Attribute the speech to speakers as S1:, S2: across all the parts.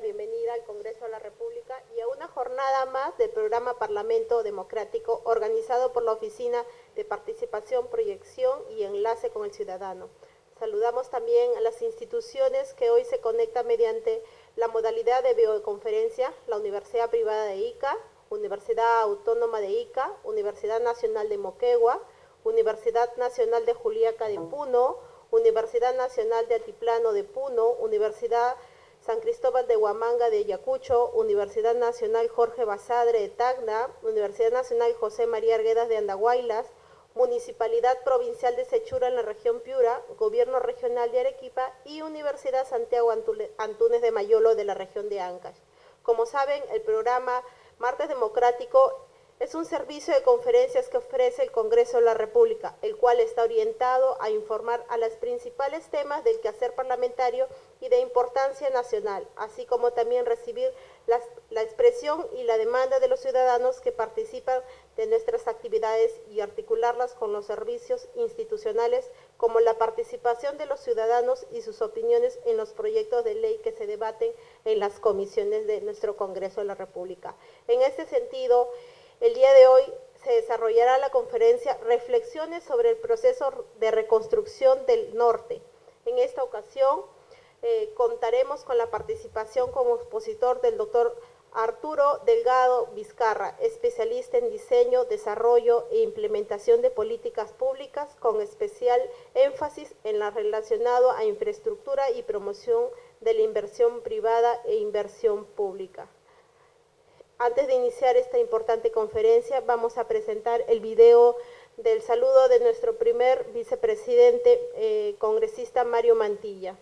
S1: la bienvenida al Congreso de la República y a una jornada más del programa Parlamento Democrático organizado por la Oficina de Participación, Proyección y Enlace con el Ciudadano. Saludamos también a las instituciones que hoy se conectan mediante la modalidad de videoconferencia, la Universidad Privada de Ica, Universidad Autónoma de Ica, Universidad Nacional de Moquegua, Universidad Nacional de Juliaca de Puno, Universidad Nacional de Altiplano de Puno, Universidad San Cristóbal de Huamanga de Ayacucho, Universidad Nacional Jorge Basadre de Tacna, Universidad Nacional José María Arguedas de Andahuaylas, Municipalidad Provincial de Sechura en la región Piura, Gobierno Regional de Arequipa y Universidad Santiago Antúnez de Mayolo de la región de Ancash. Como saben, el programa Martes Democrático es un servicio de conferencias que ofrece el Congreso de la República, el cual está orientado a informar a los principales temas del quehacer parlamentario y de importancia nacional, así como también recibir la expresión y la demanda de los ciudadanos que participan de nuestras actividades y articularlas con los servicios institucionales, como la participación de los ciudadanos y sus opiniones en los proyectos de ley que se debaten en las comisiones de nuestro Congreso de la República. En este sentido, el día de hoy se desarrollará la conferencia Reflexiones sobre el proceso de reconstrucción del norte. En esta ocasión contaremos con la participación como expositor del doctor Arturo Delgado Vizcarra, especialista en diseño, desarrollo e implementación de políticas públicas, con especial énfasis en lo relacionado a infraestructura y promoción de la inversión privada e inversión pública. Antes de iniciar esta importante conferencia, vamos a presentar el video del saludo de nuestro primer vicepresidente, congresista Mario Mantilla.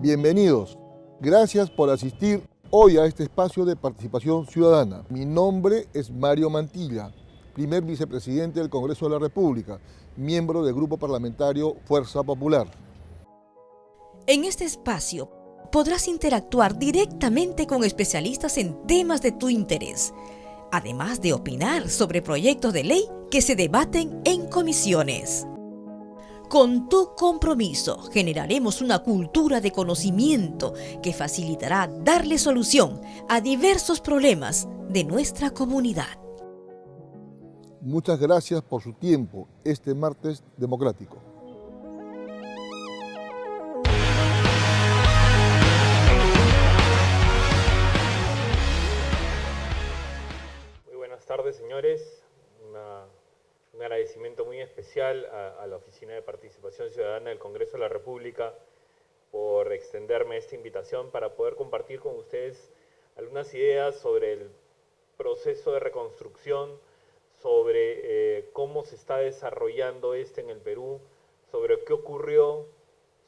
S2: Bienvenidos. Gracias por asistir hoy a este espacio de participación ciudadana. Mi nombre es Mario Mantilla, primer vicepresidente del Congreso de la República, miembro del Grupo Parlamentario Fuerza Popular.
S3: En este espacio podrás interactuar directamente con especialistas en temas de tu interés, además de opinar sobre proyectos de ley que se debaten en comisiones. Con tu compromiso generaremos una cultura de conocimiento que facilitará darle solución a diversos problemas de nuestra comunidad.
S2: Muchas gracias por su tiempo este martes democrático.
S4: Buenas tardes, señores. Un agradecimiento muy especial a la Oficina de Participación Ciudadana del Congreso de la República por extenderme esta invitación para poder compartir con ustedes algunas ideas sobre el proceso de reconstrucción, sobre cómo se está desarrollando en el Perú, sobre qué ocurrió,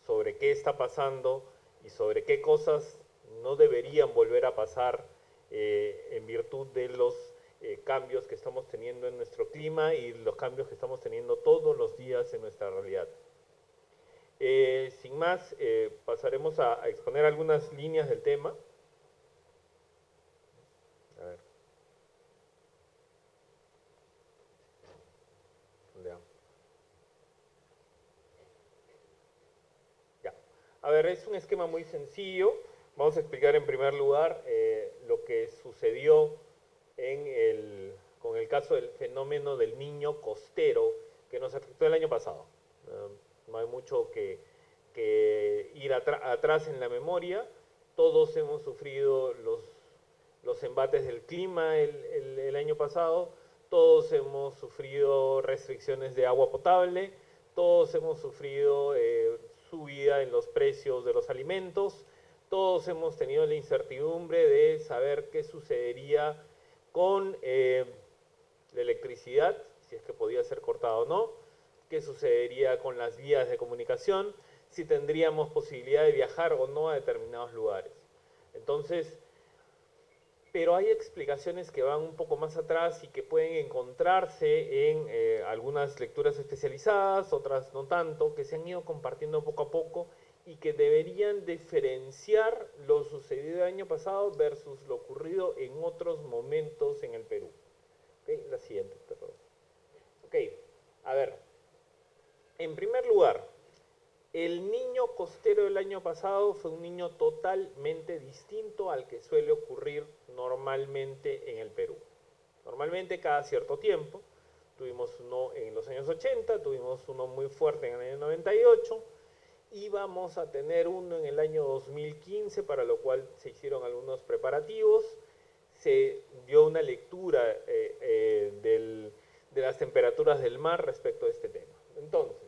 S4: sobre qué está pasando y sobre qué cosas no deberían volver a pasar en virtud de los cambios que estamos teniendo en nuestro clima y los cambios que estamos teniendo todos los días en nuestra realidad. Sin más, pasaremos a exponer algunas líneas del tema. A ver. ¿Dónde vamos? Ya. A ver, es un esquema muy sencillo. Vamos a explicar en primer lugar lo que sucedió con el caso del fenómeno del niño costero que nos afectó el año pasado. No hay mucho que ir atrás en la memoria. Todos hemos sufrido los embates del clima el año pasado, todos hemos sufrido restricciones de agua potable, todos hemos sufrido subida en los precios de los alimentos, todos hemos tenido la incertidumbre de saber qué sucedería con la electricidad, si es que podía ser cortada o no, qué sucedería con las vías de comunicación, si tendríamos posibilidad de viajar o no a determinados lugares. Entonces, pero hay explicaciones que van un poco más atrás y que pueden encontrarse en algunas lecturas especializadas, otras no tanto, que se han ido compartiendo poco a poco y que deberían diferenciar lo sucedido el año pasado versus lo ocurrido en otros momentos en el Perú. ¿Okay? La siguiente, perdón. Ok, a ver. En primer lugar, El niño costero del año pasado fue un niño totalmente distinto al que suele ocurrir normalmente en el Perú. Normalmente cada cierto tiempo, tuvimos uno en los años 80, tuvimos uno muy fuerte en el año 98, y vamos a tener uno en el año 2015, para lo cual se hicieron algunos preparativos, se dio una lectura de las temperaturas del mar respecto a este tema. Entonces,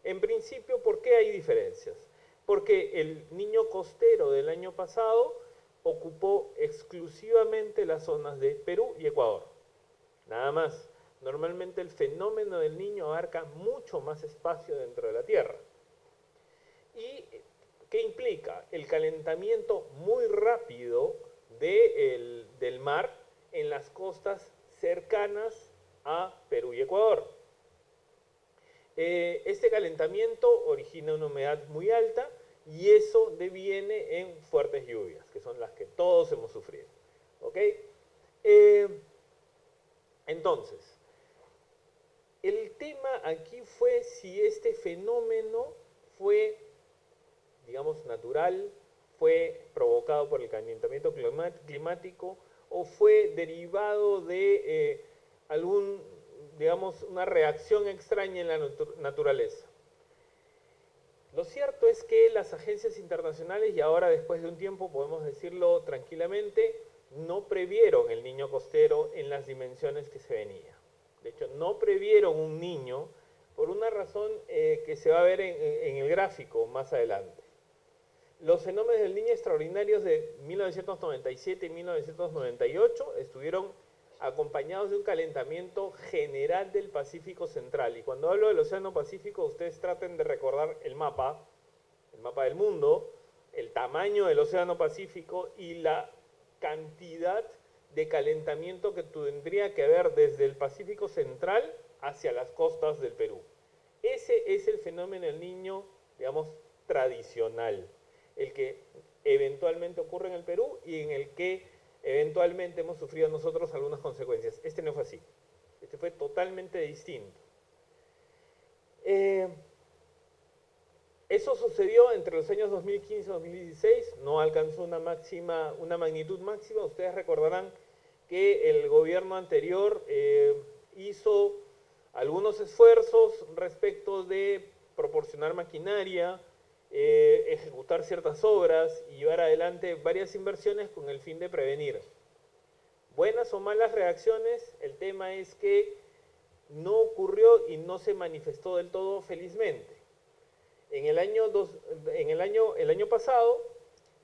S4: en principio, ¿por qué hay diferencias? Porque el niño costero del año pasado ocupó exclusivamente las zonas de Perú y Ecuador. Nada más. Normalmente el fenómeno del niño abarca mucho más espacio dentro de la Tierra. ¿Y qué implica? El calentamiento muy rápido del mar en las costas cercanas a Perú y Ecuador. Este calentamiento origina una humedad muy alta y eso deviene en fuertes lluvias, que son las que todos hemos sufrido. ¿Ok? Entonces, el tema aquí fue si este fenómeno fue, digamos, natural, fue provocado por el calentamiento climático o fue derivado de digamos, una reacción extraña en la naturaleza. Lo cierto es que las agencias internacionales, y ahora después de un tiempo podemos decirlo tranquilamente, no previeron el niño costero en las dimensiones que se venía. De hecho, no previeron un niño por una razón que se va a ver en el gráfico más adelante. Los fenómenos del niño extraordinarios de 1997 y 1998 estuvieron acompañados de un calentamiento general del Pacífico Central. Y cuando hablo del Océano Pacífico, ustedes traten de recordar el mapa del mundo, el tamaño del Océano Pacífico y la cantidad de calentamiento que tendría que haber desde el Pacífico Central hacia las costas del Perú. Ese es el fenómeno del niño, digamos, tradicional, el que eventualmente ocurre en el Perú y en el que eventualmente hemos sufrido nosotros algunas consecuencias. Este no fue así. Este fue totalmente distinto. Eso sucedió entre los años 2015 y 2016. No alcanzó una magnitud máxima. Ustedes recordarán que el gobierno anterior hizo algunos esfuerzos respecto de proporcionar maquinaria, ejecutar ciertas obras y llevar adelante varias inversiones con el fin de prevenir. Buenas o malas reacciones, el tema es que no ocurrió y no se manifestó del todo felizmente. El año pasado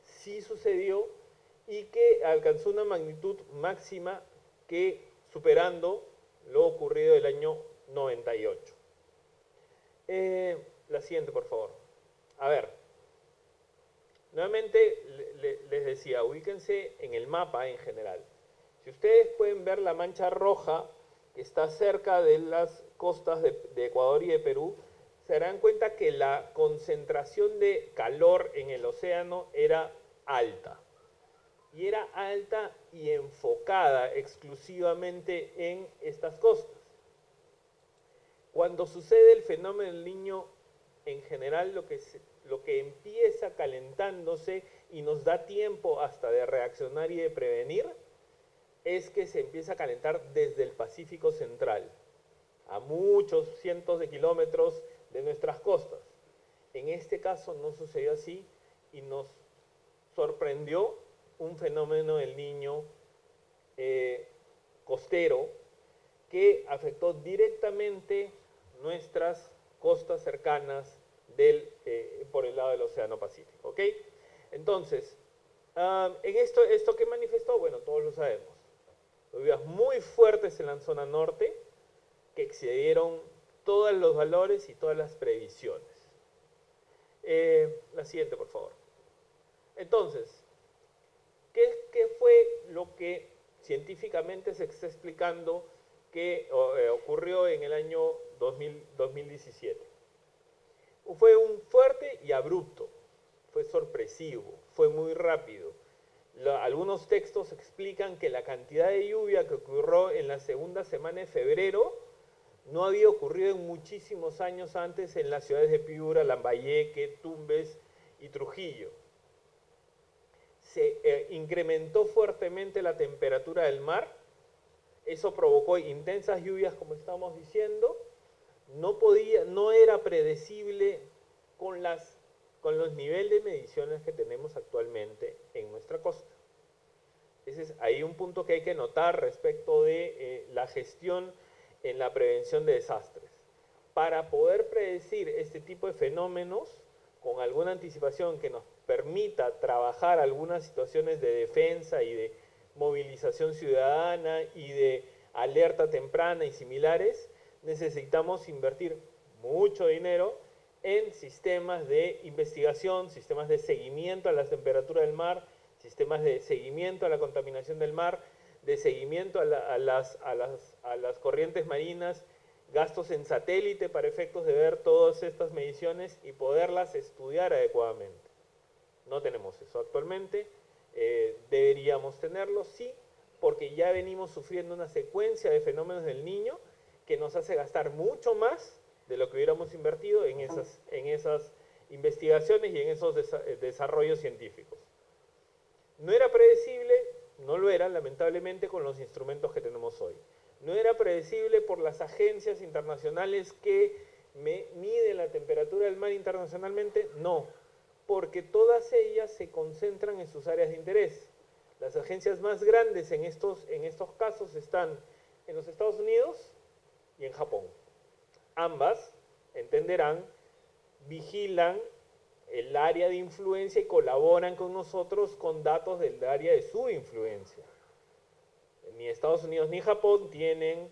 S4: sí sucedió y que alcanzó una magnitud máxima que superando lo ocurrido el año 98. La siguiente, por favor. A ver, nuevamente les decía, ubíquense en el mapa en general. Si ustedes pueden ver la mancha roja que está cerca de las costas de Ecuador y de Perú, se darán cuenta que la concentración de calor en el océano era alta. Y era alta y enfocada exclusivamente en estas costas. Cuando sucede el fenómeno del Niño, en general lo que empieza calentándose y nos da tiempo hasta de reaccionar y de prevenir, es que se empieza a calentar desde el Pacífico Central, a muchos cientos de kilómetros de nuestras costas. En este caso no sucedió así y nos sorprendió un fenómeno del Niño costero que afectó directamente nuestras costas cercanas por el lado del Océano Pacífico. ¿Ok? Entonces, en esto que manifestó, bueno, todos lo sabemos. Lluvias muy fuertes en la zona norte que excedieron todos los valores y todas las previsiones. La siguiente, por favor. Entonces, ¿qué fue lo que científicamente se está explicando que ocurrió en el año 2017? Fue un fuerte y abrupto, fue sorpresivo, fue muy rápido. Algunos textos explican que la cantidad de lluvia que ocurrió en la segunda semana de febrero no había ocurrido en muchísimos años antes en las ciudades de Piura, Lambayeque, Tumbes y Trujillo. Se incrementó fuertemente la temperatura del mar, eso provocó intensas lluvias, como estamos diciendo, no era predecible con los niveles de mediciones que tenemos actualmente en nuestra costa. Ese es ahí un punto que hay que notar respecto de la gestión en la prevención de desastres. Para poder predecir este tipo de fenómenos con alguna anticipación que nos permita trabajar algunas situaciones de defensa y de movilización ciudadana y de alerta temprana y similares, necesitamos invertir mucho dinero en sistemas de investigación, sistemas de seguimiento a la temperatura del mar, sistemas de seguimiento a la contaminación del mar, de seguimiento a las corrientes marinas, gastos en satélite para efectos de ver todas estas mediciones y poderlas estudiar adecuadamente. No tenemos eso actualmente, deberíamos tenerlo, sí, porque ya venimos sufriendo una secuencia de fenómenos del Niño que nos hace gastar mucho más de lo que hubiéramos invertido en esas investigaciones y en esos desarrollos científicos. No era predecible, no lo era lamentablemente con los instrumentos que tenemos hoy. No era predecible por las agencias internacionales que miden la temperatura del mar internacionalmente, no, porque todas ellas se concentran en sus áreas de interés. Las agencias más grandes en estos casos están en los Estados Unidos y en Japón. Ambas, entenderán, vigilan el área de influencia y colaboran con nosotros con datos del área de su influencia. Ni Estados Unidos ni Japón tienen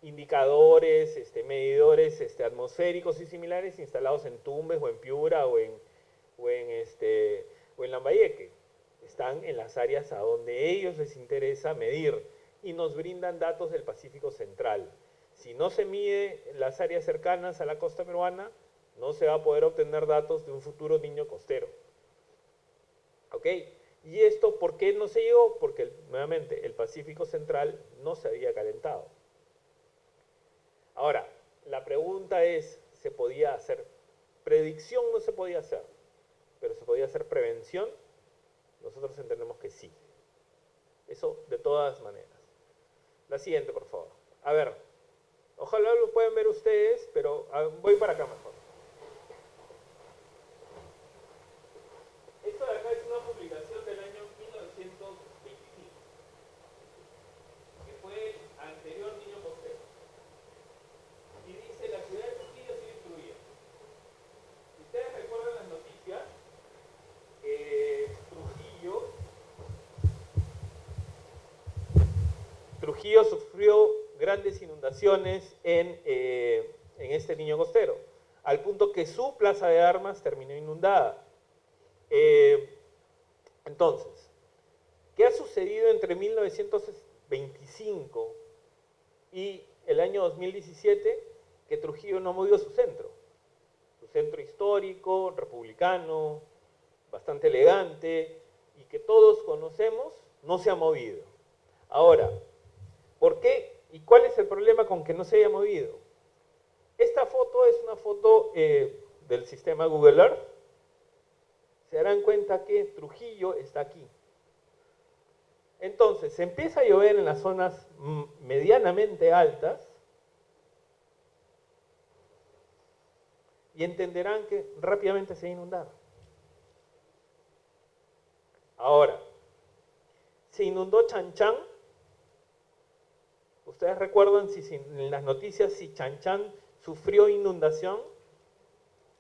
S4: indicadores, medidores atmosféricos y similares instalados en Tumbes o en Piura o en Lambayeque. Están en las áreas a donde ellos les interesa medir y nos brindan datos del Pacífico Central. Si no se mide las áreas cercanas a la costa peruana, no se va a poder obtener datos de un futuro niño costero. ¿Ok? ¿Y esto por qué no se llegó? Porque, nuevamente, el Pacífico Central no se había calentado. Ahora, la pregunta es, ¿se podía hacer predicción? No se podía hacer, pero ¿se podía hacer prevención? Nosotros entendemos que sí. Eso de todas maneras. La siguiente, por favor. A ver, ojalá lo puedan ver ustedes, pero voy para acá mejor. Esto de acá es una publicación del año 1925, que fue el anterior Niño Costero. Y dice, la ciudad de Trujillo sigue destruida. Si ustedes recuerdan las noticias, Trujillo sufrió grandes inundaciones en este Niño Costero, al punto que su plaza de armas terminó inundada. Entonces, ¿qué ha sucedido entre 1925 y el año 2017? Que Trujillo no movió su centro histórico, republicano, bastante elegante, y que todos conocemos, no se ha movido. Ahora, ¿por qué? ¿Y cuál es el problema con que no se haya movido? Esta foto es una foto del sistema Google Earth. Se darán cuenta que Trujillo está aquí. Entonces, se empieza a llover en las zonas medianamente altas y entenderán que rápidamente se va a inundar. Ahora, se inundó Chanchán. ¿Ustedes recuerdan en las noticias si Chanchán sufrió inundación?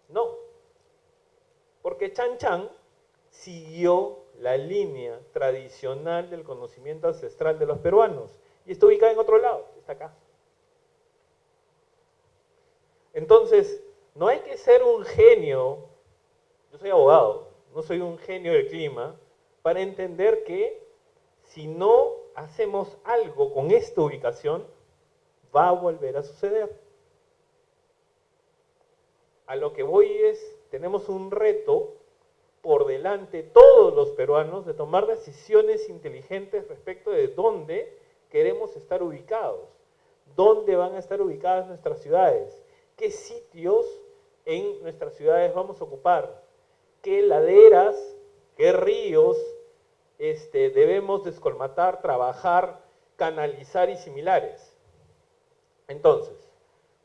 S4: No, porque Chanchán siguió la línea tradicional del conocimiento ancestral de los peruanos y está ubicada en otro lado, está acá. Entonces, no hay que ser un genio, yo soy abogado, no soy un genio del clima, para entender que si no hacemos algo con esta ubicación, va a volver a suceder. A lo que voy es, tenemos un reto por delante todos los peruanos de tomar decisiones inteligentes respecto de dónde queremos estar ubicados, dónde van a estar ubicadas nuestras ciudades, qué sitios en nuestras ciudades vamos a ocupar, qué laderas, qué ríos debemos descolmatar, trabajar, canalizar y similares. Entonces,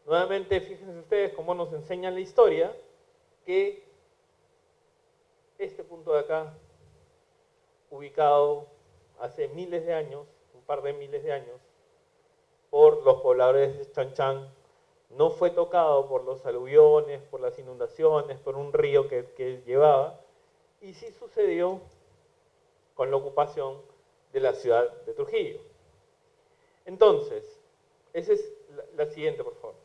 S4: nuevamente, fíjense ustedes cómo nos enseña la historia que este punto de acá, ubicado hace miles de años, un par de miles de años, por los pobladores de Chanchan, no fue tocado por los aluviones, por las inundaciones, por un río que llevaba, y sí sucedió con la ocupación de la ciudad de Trujillo. Entonces, esa es la siguiente, por favor.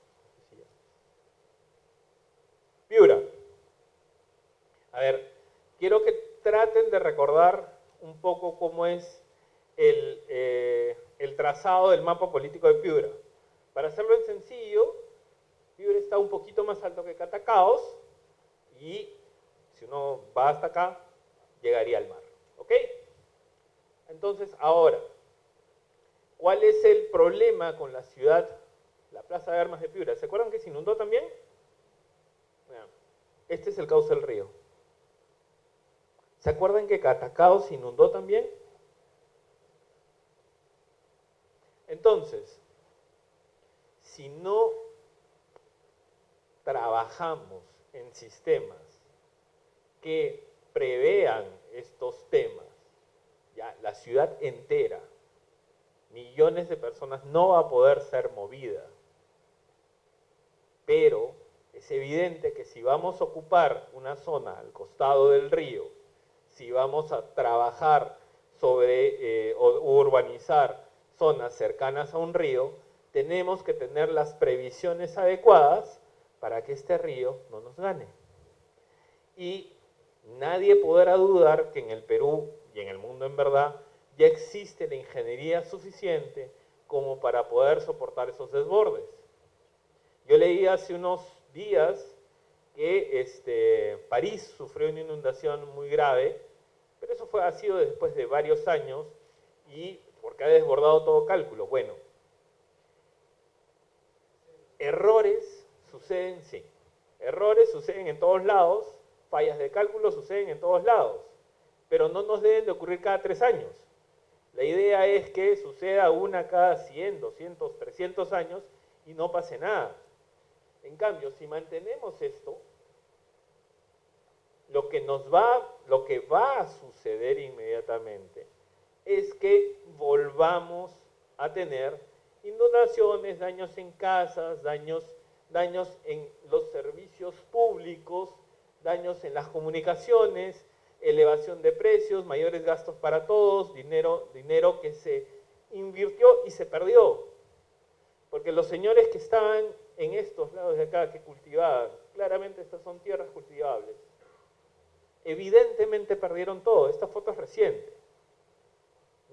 S4: Piura. A ver, quiero que traten de recordar un poco cómo es el trazado del mapa político de Piura. Para hacerlo en sencillo, Piura está un poquito más alto que Catacaos y si uno va hasta acá, llegaría al mar. ¿Ok? Entonces, ahora, ¿cuál es el problema con la ciudad, la Plaza de Armas de Piura? ¿Se acuerdan que se inundó también? Vean, este es el cauce del río. ¿Se acuerdan que Catacaos se inundó también? Entonces, si no trabajamos en sistemas que prevean estos temas, ya la ciudad entera, millones de personas no va a poder ser movida. Pero es evidente que si vamos a ocupar una zona al costado del río, si vamos a trabajar sobre o urbanizar zonas cercanas a un río, tenemos que tener las previsiones adecuadas para que este río no nos gane. Y nadie podrá dudar que en el Perú y en el mundo en verdad ya existe la ingeniería suficiente como para poder soportar esos desbordes. Yo leí hace unos días que París sufrió una inundación muy grave, pero eso ha sido después de varios años y porque ha desbordado todo cálculo. Bueno, errores suceden, sí. Errores suceden en todos lados, fallas de cálculo suceden en todos lados, pero no nos deben de ocurrir cada 3 años. La idea es que suceda una cada 100, 200, 300 años y no pase nada. En cambio, si mantenemos esto, lo que va a suceder inmediatamente es que volvamos a tener inundaciones, daños en casas, daños en los servicios públicos, daños en las comunicaciones, elevación de precios, mayores gastos para todos, dinero que se invirtió y se perdió. Porque los señores que estaban en estos lados de acá, que cultivaban, claramente estas son tierras cultivables, evidentemente perdieron todo. Esta foto es reciente,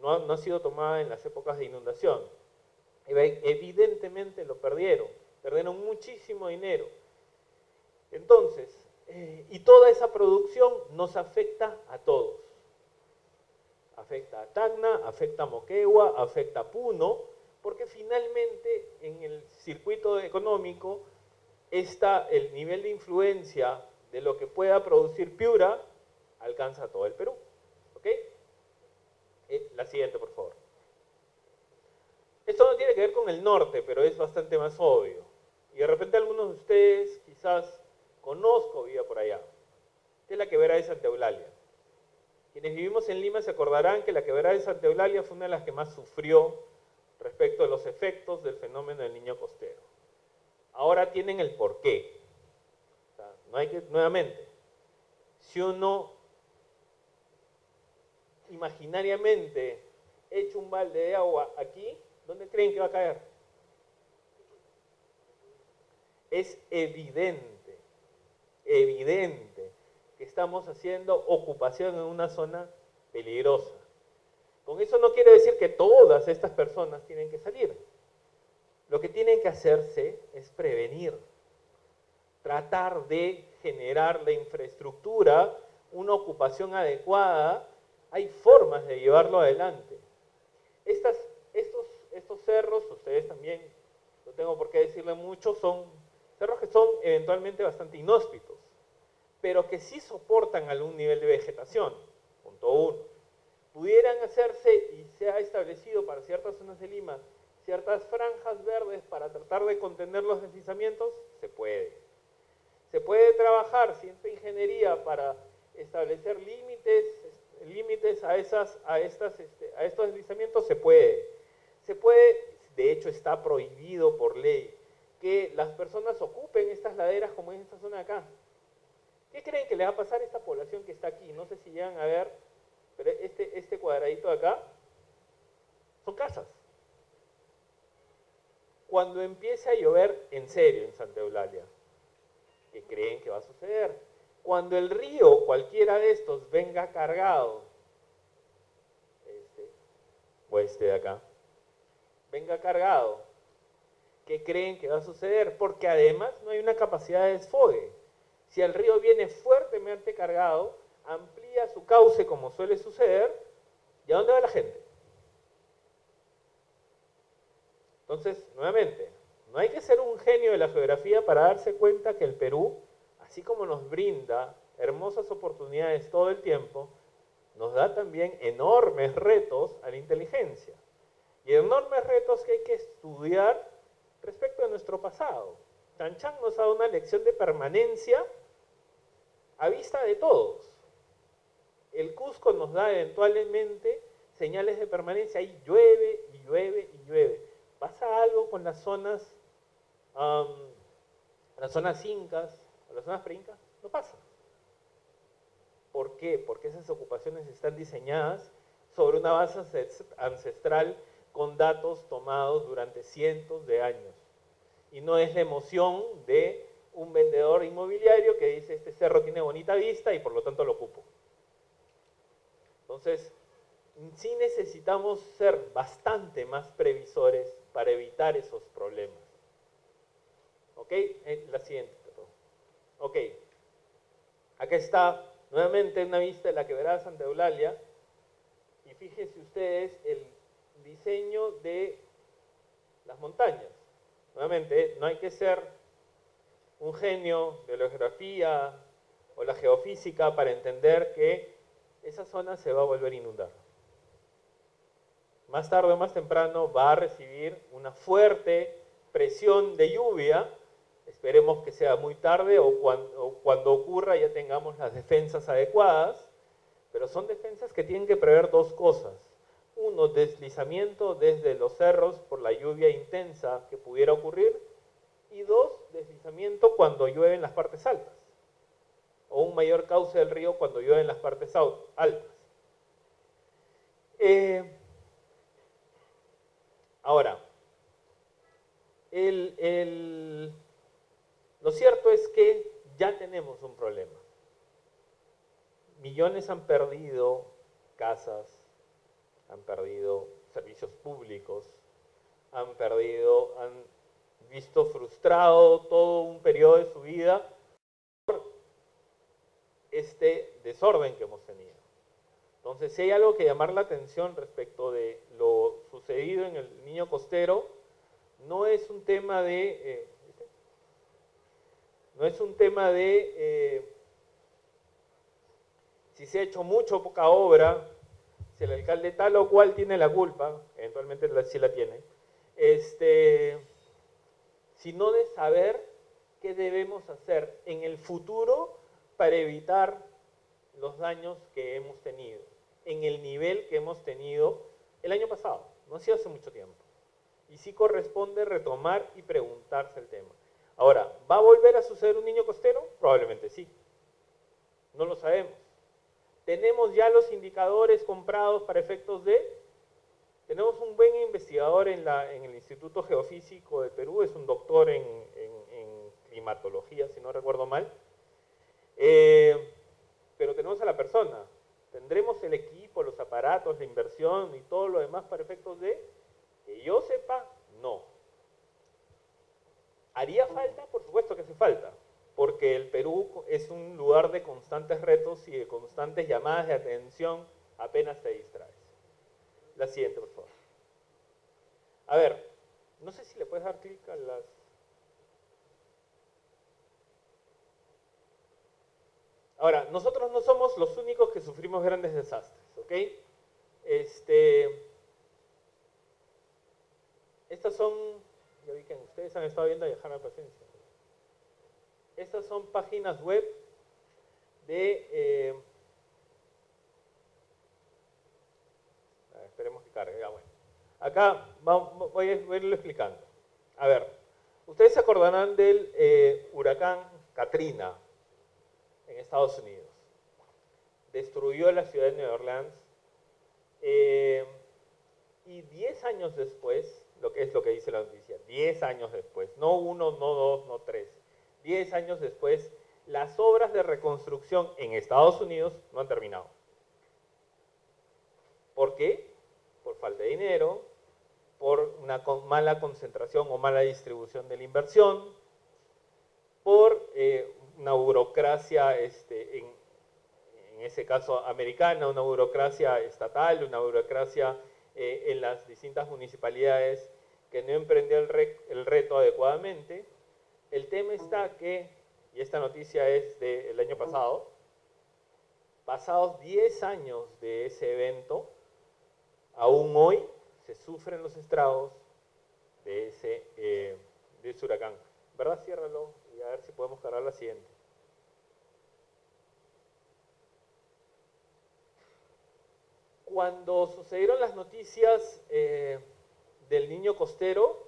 S4: no ha sido tomada en las épocas de inundación. Evidentemente lo perdieron muchísimo dinero. Entonces, y toda esa producción nos afecta a todos. Afecta a Tacna, afecta a Moquegua, afecta a Puno, porque finalmente en el circuito económico está el nivel de influencia de lo que pueda producir Piura, alcanza a todo el Perú. ¿Ok? La siguiente, por favor. Esto no tiene que ver con el norte, pero es bastante más obvio. Y de repente algunos de ustedes quizás conozco vida por allá. Esta es la quebrada de Santa Eulalia. Quienes vivimos en Lima se acordarán que la quebrada de Santa Eulalia fue una de las que más sufrió respecto a los efectos del fenómeno del Niño Costero. Ahora tienen el porqué. O sea, no hay que, nuevamente, si uno imaginariamente echa un balde de agua aquí, ¿dónde creen que va a caer? Es evidente que estamos haciendo ocupación en una zona peligrosa. Con eso no quiere decir que todas estas personas tienen que salir. Lo que tienen que hacerse es prevenir, tratar de generar la infraestructura, una ocupación adecuada. Hay formas de llevarlo adelante. Estos cerros, ustedes también tengo por qué decirle mucho, son cerros que son eventualmente bastante inhóspitos, pero que sí soportan algún nivel de vegetación, punto uno. Pudieran hacerse, y se ha establecido para ciertas zonas de Lima, ciertas franjas verdes para tratar de contener los deslizamientos, se puede. Se puede trabajar cierta ingeniería para establecer límites a estos deslizamientos, se puede. Se puede, de hecho está prohibido por ley, que las personas ocupen estas laderas como en esta zona de acá. ¿Qué creen que le va a pasar a esta población que está aquí? No sé si llegan a ver, pero este cuadradito de acá son casas. Cuando empiece a llover en serio en Santa Eulalia, ¿qué creen que va a suceder? Cuando el río, cualquiera de estos, venga cargado, o este de acá, venga cargado, ¿qué creen que va a suceder? Porque además no hay una capacidad de desfogue. Si el río viene fuertemente cargado, amplía su cauce como suele suceder, ¿y a dónde va la gente? Entonces, nuevamente, no hay que ser un genio de la geografía para darse cuenta que el Perú, así como nos brinda hermosas oportunidades todo el tiempo, nos da también enormes retos a la inteligencia. Y enormes retos que hay que estudiar respecto de nuestro pasado. Chan Chan nos ha dado una lección de permanencia a vista de todos. El Cusco nos da eventualmente señales de permanencia. Ahí llueve y llueve y llueve. ¿Pasa algo con las zonas incas o las zonas preincas? No pasa. ¿Por qué? Porque esas ocupaciones están diseñadas sobre una base ancestral con datos tomados durante cientos de años. Y no es la emoción de un vendedor inmobiliario que dice este cerro tiene bonita vista y por lo tanto lo ocupo. Entonces, sí necesitamos ser bastante más previsores para evitar esos problemas. ¿Ok? La siguiente, perdón. Ok. Acá está nuevamente una vista de la quebrada Santa Eulalia. Y fíjense ustedes el diseño de las montañas. Nuevamente, no hay que ser un genio de la geografía o la geofísica para entender que esa zona se va a volver a inundar. Más tarde o más temprano va a recibir una fuerte presión de lluvia. Esperemos que sea muy tarde o cuando ocurra ya tengamos las defensas adecuadas, pero son defensas que tienen que prever dos cosas. Uno, deslizamiento desde los cerros por la lluvia intensa que pudiera ocurrir, y dos, deslizamiento cuando llueve en las partes altas, o un mayor cauce del río cuando llueve en las partes altas. Ahora, lo cierto es que ya tenemos un problema. Millones han perdido casas, han perdido servicios públicos, han visto frustrado todo un periodo de su vida por este desorden que hemos tenido. Entonces, si hay algo que llamar la atención respecto de lo sucedido en el Niño Costero, no es un tema de si se ha hecho mucha o poca obra, si el alcalde tal o cual tiene la culpa, eventualmente sí la tiene, sino de saber qué debemos hacer en el futuro para evitar los daños que hemos tenido, en el nivel que hemos tenido el año pasado, no ha sido hace mucho tiempo. Y sí corresponde retomar y preguntarse el tema. Ahora, ¿va a volver a suceder un Niño Costero? Probablemente sí. No lo sabemos. ¿Tenemos ya los indicadores comprados para efectos de? Tenemos un buen investigador en el Instituto Geofísico de Perú, es un doctor en climatología, si no recuerdo mal. Pero tenemos a la persona. ¿Tendremos el equipo, los aparatos, la inversión y todo lo demás para efectos de? Que yo sepa, no. ¿Haría falta? Por supuesto que hace falta, porque el Perú es un lugar de constantes retos y de constantes llamadas de atención apenas te distraes. La siguiente, por favor. A ver, no sé si le puedes dar puedes dar clic a las... Ahora, nosotros no somos los únicos que sufrimos grandes desastres, ¿ok? Estas son, ya vi que ustedes han estado viendo viajar a la presencia. Estas son páginas web de... esperemos que cargue, ya bueno. Acá voy a irlo explicando. A ver, ustedes se acordarán del huracán Katrina en Estados Unidos. Destruyó la ciudad de Nueva Orleans y 10 años después, lo que dice la noticia, 10 años después, no 1, no 2, no 3, 10 años después, las obras de reconstrucción en Estados Unidos no han terminado. ¿Por qué? Por falta de dinero, por una mala concentración o mala distribución de la inversión, por una burocracia, en ese caso americana, una burocracia estatal, una burocracia en las distintas municipalidades que no emprendió el reto adecuadamente. El tema está que, y esta noticia es del año pasado, pasados 10 años de ese evento, aún hoy se sufren los estragos de ese huracán. ¿Verdad? Ciérralo y a ver si podemos cargar la siguiente. Cuando sucedieron las noticias del niño costero,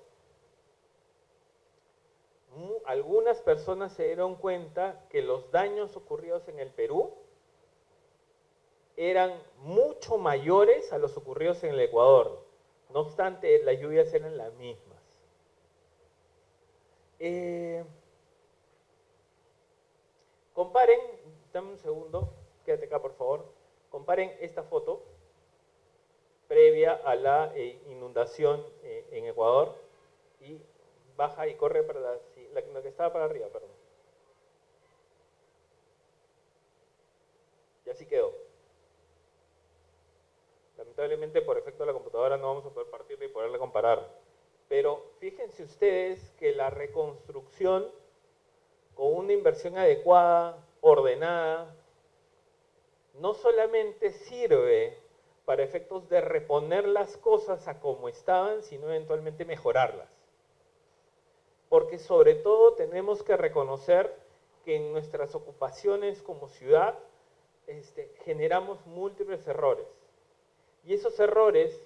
S4: algunas personas se dieron cuenta que los daños ocurridos en el Perú eran mucho mayores a los ocurridos en el Ecuador. No obstante, las lluvias eran las mismas. Comparen, dame un segundo, quédate acá por favor. Comparen esta foto previa a la inundación en Ecuador y baja y corre para la que estaba para arriba, perdón. Y así quedó. Lamentablemente, por efecto de la computadora no vamos a poder partirla y poderla comparar. Pero fíjense ustedes que la reconstrucción con una inversión adecuada, ordenada, no solamente sirve para efectos de reponer las cosas a como estaban, sino eventualmente mejorarlas. Porque sobre todo tenemos que reconocer que en nuestras ocupaciones como ciudad generamos múltiples errores. Y esos errores,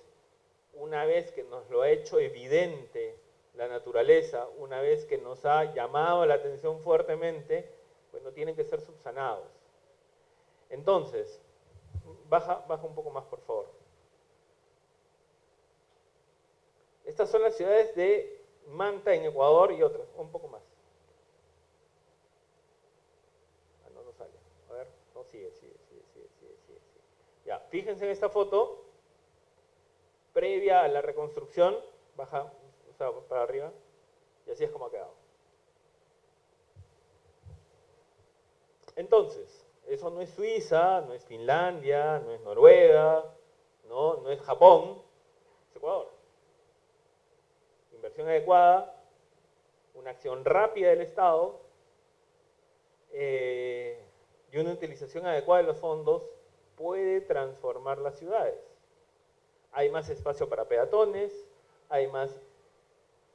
S4: una vez que nos lo ha hecho evidente la naturaleza, una vez que nos ha llamado la atención fuertemente, pues no tienen que ser subsanados. Entonces, baja un poco más, por favor. Estas son las ciudades de Manta en Ecuador y otras, un poco más. No sale. A ver, no, sigue. Ya, fíjense en esta foto, previa a la reconstrucción, baja, o sea, para arriba, y así es como ha quedado. Entonces, eso no es Suiza, no es Finlandia, no es Noruega, no es Japón, es Ecuador. Inversión adecuada, una acción rápida del Estado y una utilización adecuada de los fondos puede transformar las ciudades. Hay más espacio para peatones, hay más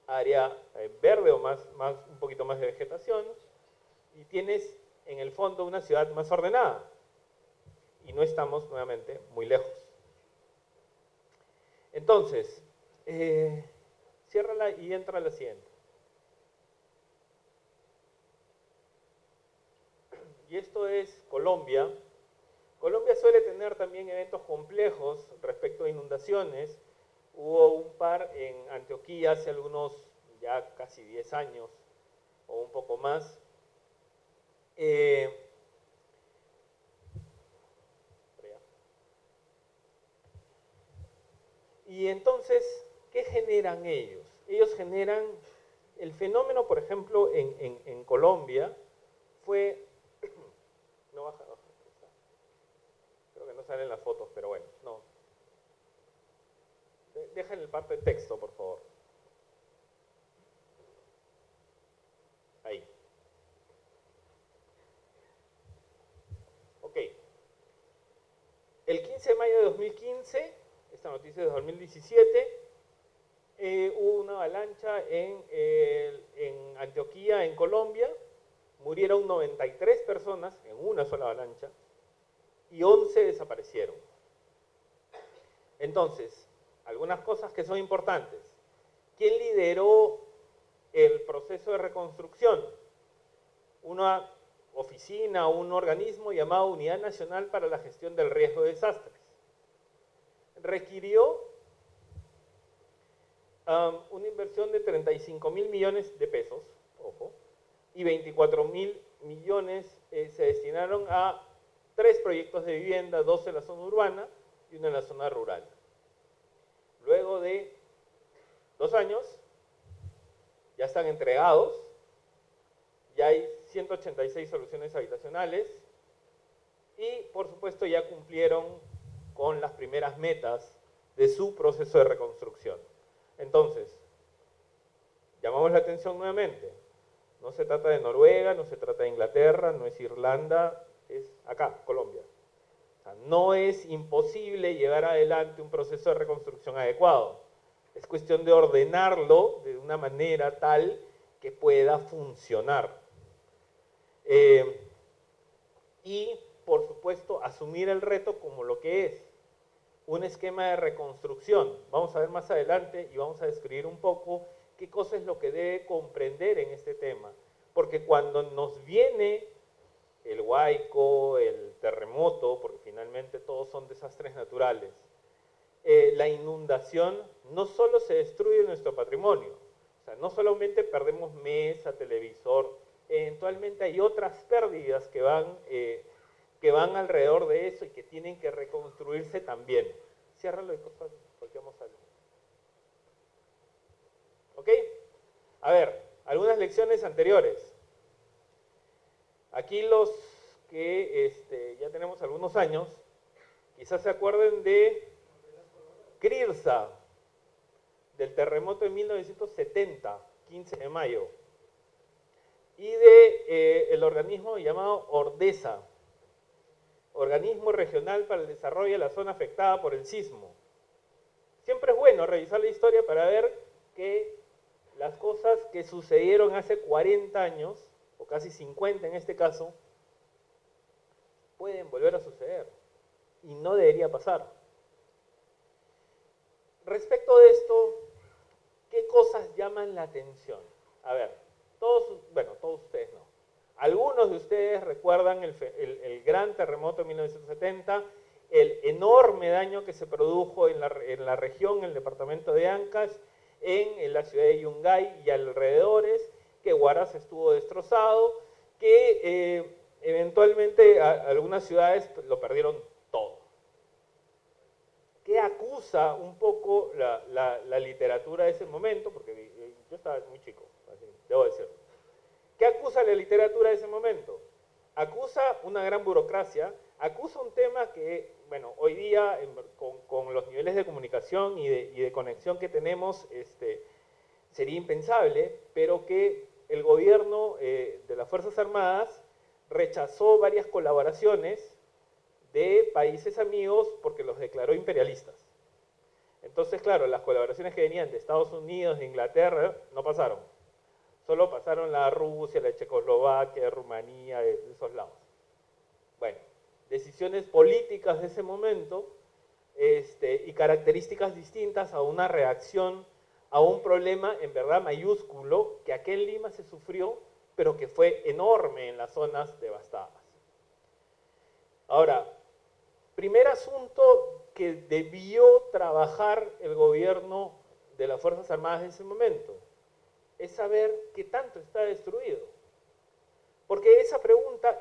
S4: área verde o un poquito más de vegetación y tienes en el fondo una ciudad más ordenada. Y no estamos, nuevamente, muy lejos. Entonces, ciérrala y entra a la siguiente. Y esto es Colombia. Colombia suele tener también eventos complejos respecto a inundaciones. Hubo un par en Antioquía hace algunos, ya casi 10 años o un poco más. Y entonces, ¿qué generan ellos? Ellos generan, el fenómeno, por ejemplo, en Colombia fue, no baja, creo que no salen las fotos, pero bueno, no. Dejen el parte de texto, por favor. El 15 de mayo de 2015, esta noticia es de 2017, hubo una avalancha en Antioquía, en Colombia. Murieron 93 personas en una sola avalancha y 11 desaparecieron. Entonces, algunas cosas que son importantes. ¿Quién lideró el proceso de reconstrucción? Una oficina o un organismo llamado Unidad Nacional para la Gestión del Riesgo de Desastres. Requirió una inversión de 35.000 millones de pesos, ojo, y 24.000 millones se destinaron a 3 proyectos de vivienda, 2 en la zona urbana y 1 en la zona rural. Luego de 2 años, ya están entregados, ya hay 186 soluciones habitacionales y, por supuesto, ya cumplieron con las primeras metas de su proceso de reconstrucción. Entonces, llamamos la atención nuevamente. No se trata de Noruega, no se trata de Inglaterra, no es Irlanda, es acá, Colombia. O sea, no es imposible llevar adelante un proceso de reconstrucción adecuado. Es cuestión de ordenarlo de una manera tal que pueda funcionar. Y, por supuesto, asumir el reto como lo que es un esquema de reconstrucción. Vamos a ver más adelante y vamos a describir un poco qué cosa es lo que debe comprender en este tema. Porque cuando nos viene el huaico, el terremoto, porque finalmente todos son desastres naturales, la inundación, no solo se destruye nuestro patrimonio, o sea, no solamente perdemos mesa, televisor, eventualmente hay otras pérdidas que van alrededor de eso y que tienen que reconstruirse también. Ciérralo y por favor, porque vamos a ver. ¿Ok? A ver, algunas lecciones anteriores. Aquí los que ya tenemos algunos años, quizás se acuerden de Crirsa, del terremoto de 1970, 15 de mayo, y de el organismo llamado Ordesa, Organismo Regional para el Desarrollo de la Zona Afectada por el Sismo. Siempre es bueno revisar la historia para ver que las cosas que sucedieron hace 40 años, o casi 50 en este caso, pueden volver a suceder y no debería pasar. Respecto de esto, ¿qué cosas llaman la atención? A ver, todos ustedes no. Algunos de ustedes recuerdan el gran terremoto de 1970, el enorme daño que se produjo en la región, en el departamento de Ancash, en la ciudad de Yungay y alrededores, que Huaraz estuvo destrozado, que eventualmente algunas ciudades lo perdieron todo. ¿Qué acusa un poco la literatura de ese momento? Porque yo estaba muy chico, así, debo decirlo. ¿Qué acusa la literatura de ese momento? Acusa una gran burocracia, acusa un tema que, bueno, hoy día con los niveles de comunicación y de conexión que tenemos, sería impensable, pero que el gobierno de las Fuerzas Armadas rechazó varias colaboraciones de países amigos porque los declaró imperialistas. Entonces, claro, las colaboraciones que venían de Estados Unidos, de Inglaterra, no pasaron. Solo pasaron la Rusia, la Checoslovaquia, Rumanía, de esos lados. Bueno, decisiones políticas de ese momento y características distintas a una reacción a un problema en verdad mayúsculo que aquí en Lima se sufrió, pero que fue enorme en las zonas devastadas. Ahora, primer asunto que debió trabajar el gobierno de las Fuerzas Armadas en ese momento es saber qué tanto está destruido. Porque esa pregunta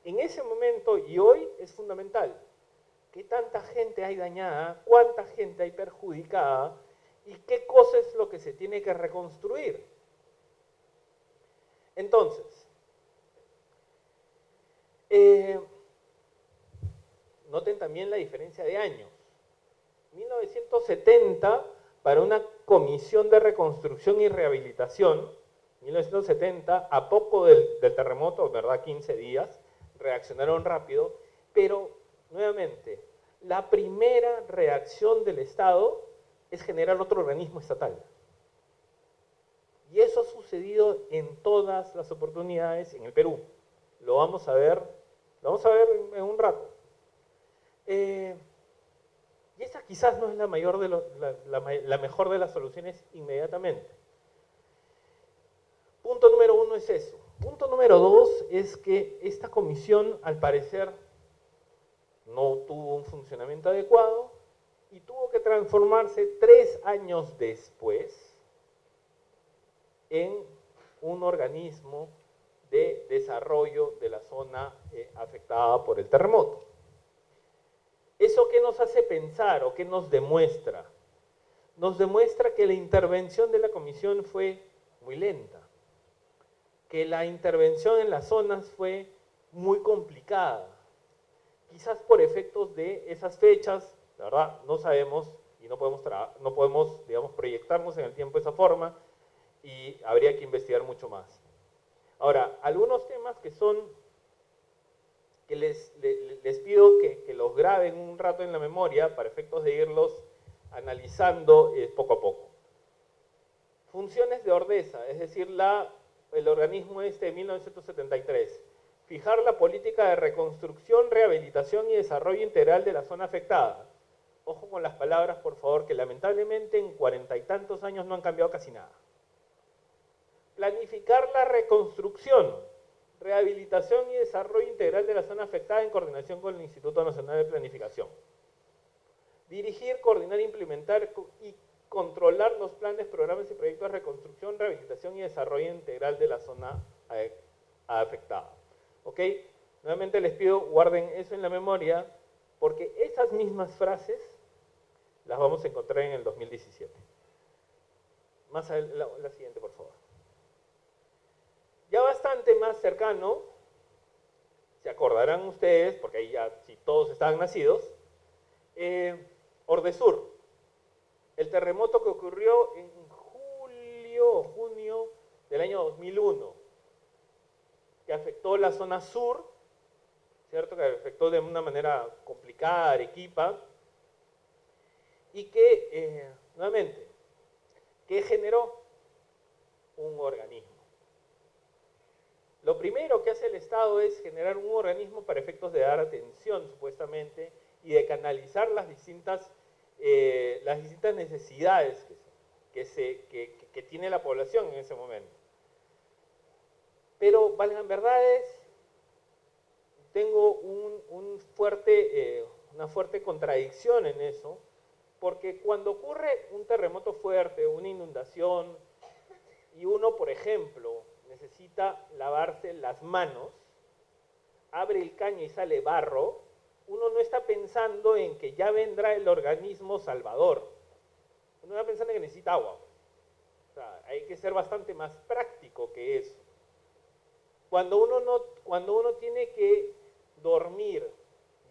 S4: en ese momento y hoy es fundamental. ¿Qué tanta gente hay dañada? ¿Cuánta gente hay perjudicada? ¿Y qué cosa es lo que se tiene que reconstruir? Entonces, noten también la diferencia de años. 1970, para una comisión de reconstrucción y rehabilitación, 1970, a poco del terremoto, ¿verdad? 15 días, reaccionaron rápido, pero nuevamente, la primera reacción del Estado es generar otro organismo estatal. Y eso ha sucedido en todas las oportunidades en el Perú. Lo vamos a ver en un rato. Y esa quizás no es la mejor de las soluciones inmediatamente. Punto número 1 es eso. Punto número 2 es que esta comisión, al parecer, no tuvo un funcionamiento adecuado y tuvo que transformarse 3 años después en un organismo de desarrollo de la zona afectada por el terremoto. ¿Eso qué nos hace pensar o qué nos demuestra? Nos demuestra que la intervención de la comisión fue muy lenta, que la intervención en las zonas fue muy complicada, quizás por efectos de esas fechas, la verdad no sabemos y no podemos digamos, proyectarnos en el tiempo de esa forma y habría que investigar mucho más. Ahora, algunos temas que les pido que los graben un rato en la memoria para efectos de irlos analizando poco a poco. Funciones de Ordesa, es decir, el organismo de 1973. Fijar la política de reconstrucción, rehabilitación y desarrollo integral de la zona afectada. Ojo con las palabras, por favor, que lamentablemente en 40 y tantos años no han cambiado casi nada. Planificar la reconstrucción, rehabilitación y desarrollo integral de la zona afectada en coordinación con el Instituto Nacional de Planificación. Dirigir, coordinar, implementar y controlar los planes, programas y proyectos de reconstrucción, rehabilitación y desarrollo integral de la zona afectada. ¿Ok? Nuevamente les pido, guarden eso en la memoria, porque esas mismas frases las vamos a encontrar en el 2017. Más la siguiente, por favor. Ya bastante más cercano, se acordarán ustedes, porque ahí ya si todos estaban nacidos, Ordesur, el terremoto que ocurrió en julio o junio del año 2001, que afectó la zona sur, ¿cierto? Que afectó de una manera complicada a Arequipa, y que, nuevamente, ¿qué generó? Un organismo. Lo primero que hace el Estado es generar un organismo para efectos de dar atención, supuestamente, y de canalizar las distintas necesidades que tiene la población en ese momento. Pero, valgan verdades, tengo una fuerte contradicción en eso, porque cuando ocurre un terremoto fuerte, una inundación, y uno, por ejemplo, necesita lavarse las manos, abre el caño y sale barro, uno no está pensando en que ya vendrá el organismo salvador. Uno está pensando en que necesita agua. O sea, hay que ser bastante más práctico que eso. Cuando uno tiene que dormir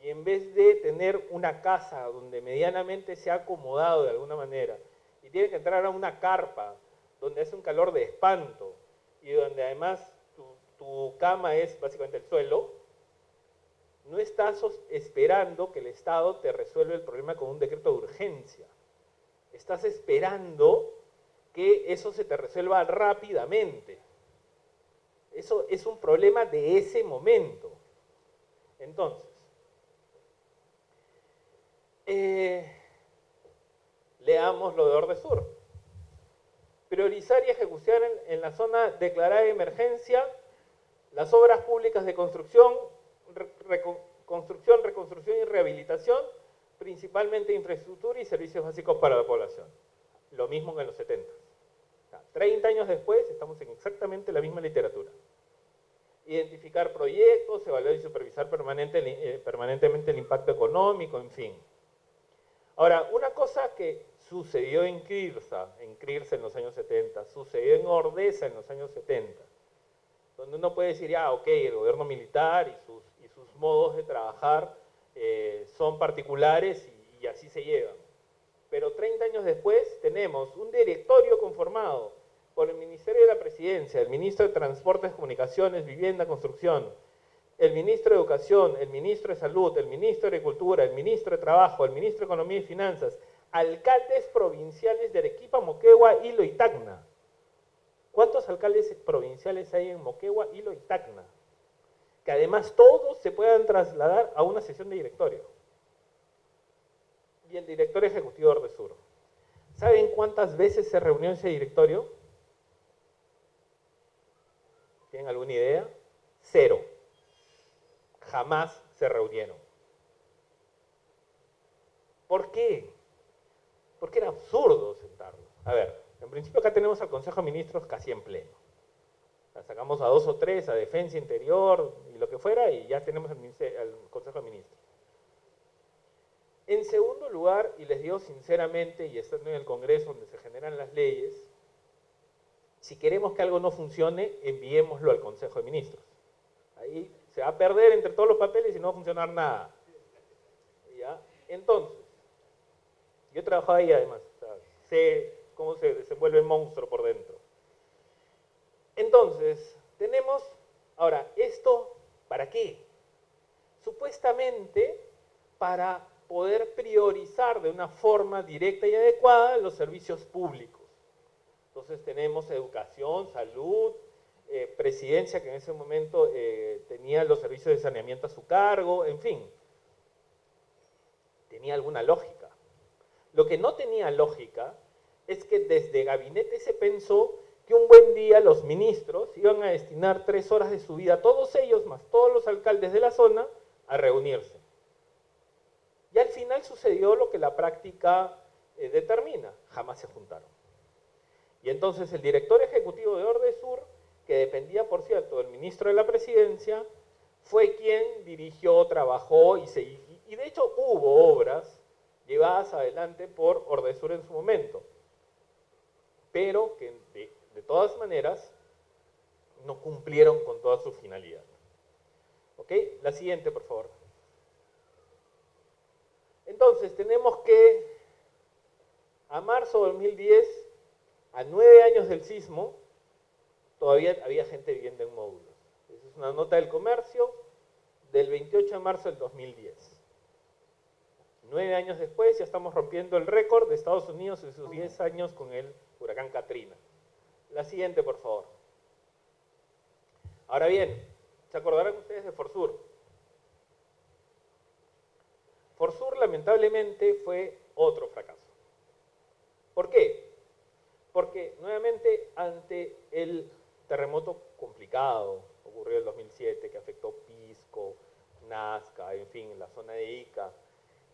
S4: y en vez de tener una casa donde medianamente se ha acomodado de alguna manera y tiene que entrar a una carpa donde hace un calor de espanto y donde además tu cama es básicamente el suelo, no estás esperando que el Estado te resuelva el problema con un decreto de urgencia. Estás esperando que eso se te resuelva rápidamente. Eso es un problema de ese momento. Entonces, leamos lo de Ordesur. Priorizar y ejecutar en la zona declarada de emergencia las obras públicas de construcción, reconstrucción y rehabilitación, principalmente infraestructura y servicios básicos para la población. Lo mismo que en los 70. O sea, 30 años después estamos en exactamente la misma literatura. Identificar proyectos, evaluar y supervisar permanentemente el impacto económico, en fin. Ahora, una cosa que sucedió en CRIRSA en los años 70, sucedió en Ordesa en los años 70, donde uno puede decir, ok, el gobierno militar y sus modos de trabajar son particulares y así se llevan. Pero 30 años después tenemos un directorio conformado por el Ministerio de la Presidencia, el Ministro de Transportes, Comunicaciones, Vivienda, Construcción, el ministro de Educación, el ministro de Salud, el ministro de Agricultura, el ministro de Trabajo, el ministro de Economía y Finanzas, alcaldes provinciales de Arequipa, Moquegua, Hilo y Tacna. ¿Cuántos alcaldes provinciales hay en Moquegua, Hilo y Tacna? Que además todos se puedan trasladar a una sesión de directorio. Y el director ejecutivo de Ordesur. ¿Saben cuántas veces se reunió ese directorio? ¿Tienen alguna idea? 0. Jamás se reunieron. ¿Por qué? Porque era absurdo sentarlos. A ver, en principio acá tenemos al Consejo de Ministros casi en pleno. La sacamos a 2 o 3, a Defensa, Interior y lo que fuera, y ya tenemos al Consejo de Ministros. En segundo lugar, y les digo sinceramente, y estando en el Congreso donde se generan las leyes, si queremos que algo no funcione, enviémoslo al Consejo de Ministros. Ahí se va a perder entre todos los papeles y no va a funcionar nada. ¿Ya? Entonces, yo he trabajado ahí además, o sea, sé cómo se desenvuelve el monstruo por dentro. Entonces, tenemos, ahora, ¿esto para qué? Supuestamente para poder priorizar de una forma directa y adecuada los servicios públicos. Entonces tenemos educación, salud, presidencia que en ese momento tenía los servicios de saneamiento a su cargo, en fin. Tenía alguna lógica. Lo que no tenía lógica es que desde gabinete se pensó que un buen día los ministros iban a destinar 3 horas de su vida, todos ellos más todos los alcaldes de la zona, a reunirse. Y al final sucedió lo que la práctica determina, jamás se juntaron. Y entonces el director ejecutivo de Ordesur, que dependía, por cierto, del ministro de la Presidencia, fue quien dirigió, trabajó y de hecho hubo obras llevadas adelante por Ordesur en su momento, pero que de todas maneras no cumplieron con toda su finalidad. ¿Ok? La siguiente, por favor. Entonces, tenemos que a marzo de 2010, a 9 años del sismo, todavía había gente viviendo en módulos. Esa es una nota del Comercio del 28 de marzo del 2010. 9 años después ya estamos rompiendo el récord de Estados Unidos en sus 10 años con el huracán Katrina. La siguiente, por favor. Ahora bien, ¿se acordarán ustedes de Forsur? Forsur lamentablemente fue otro fracaso. ¿Por qué? Porque nuevamente ante el terremoto complicado, ocurrió en el 2007, que afectó Pisco, Nazca, en fin, la zona de Ica,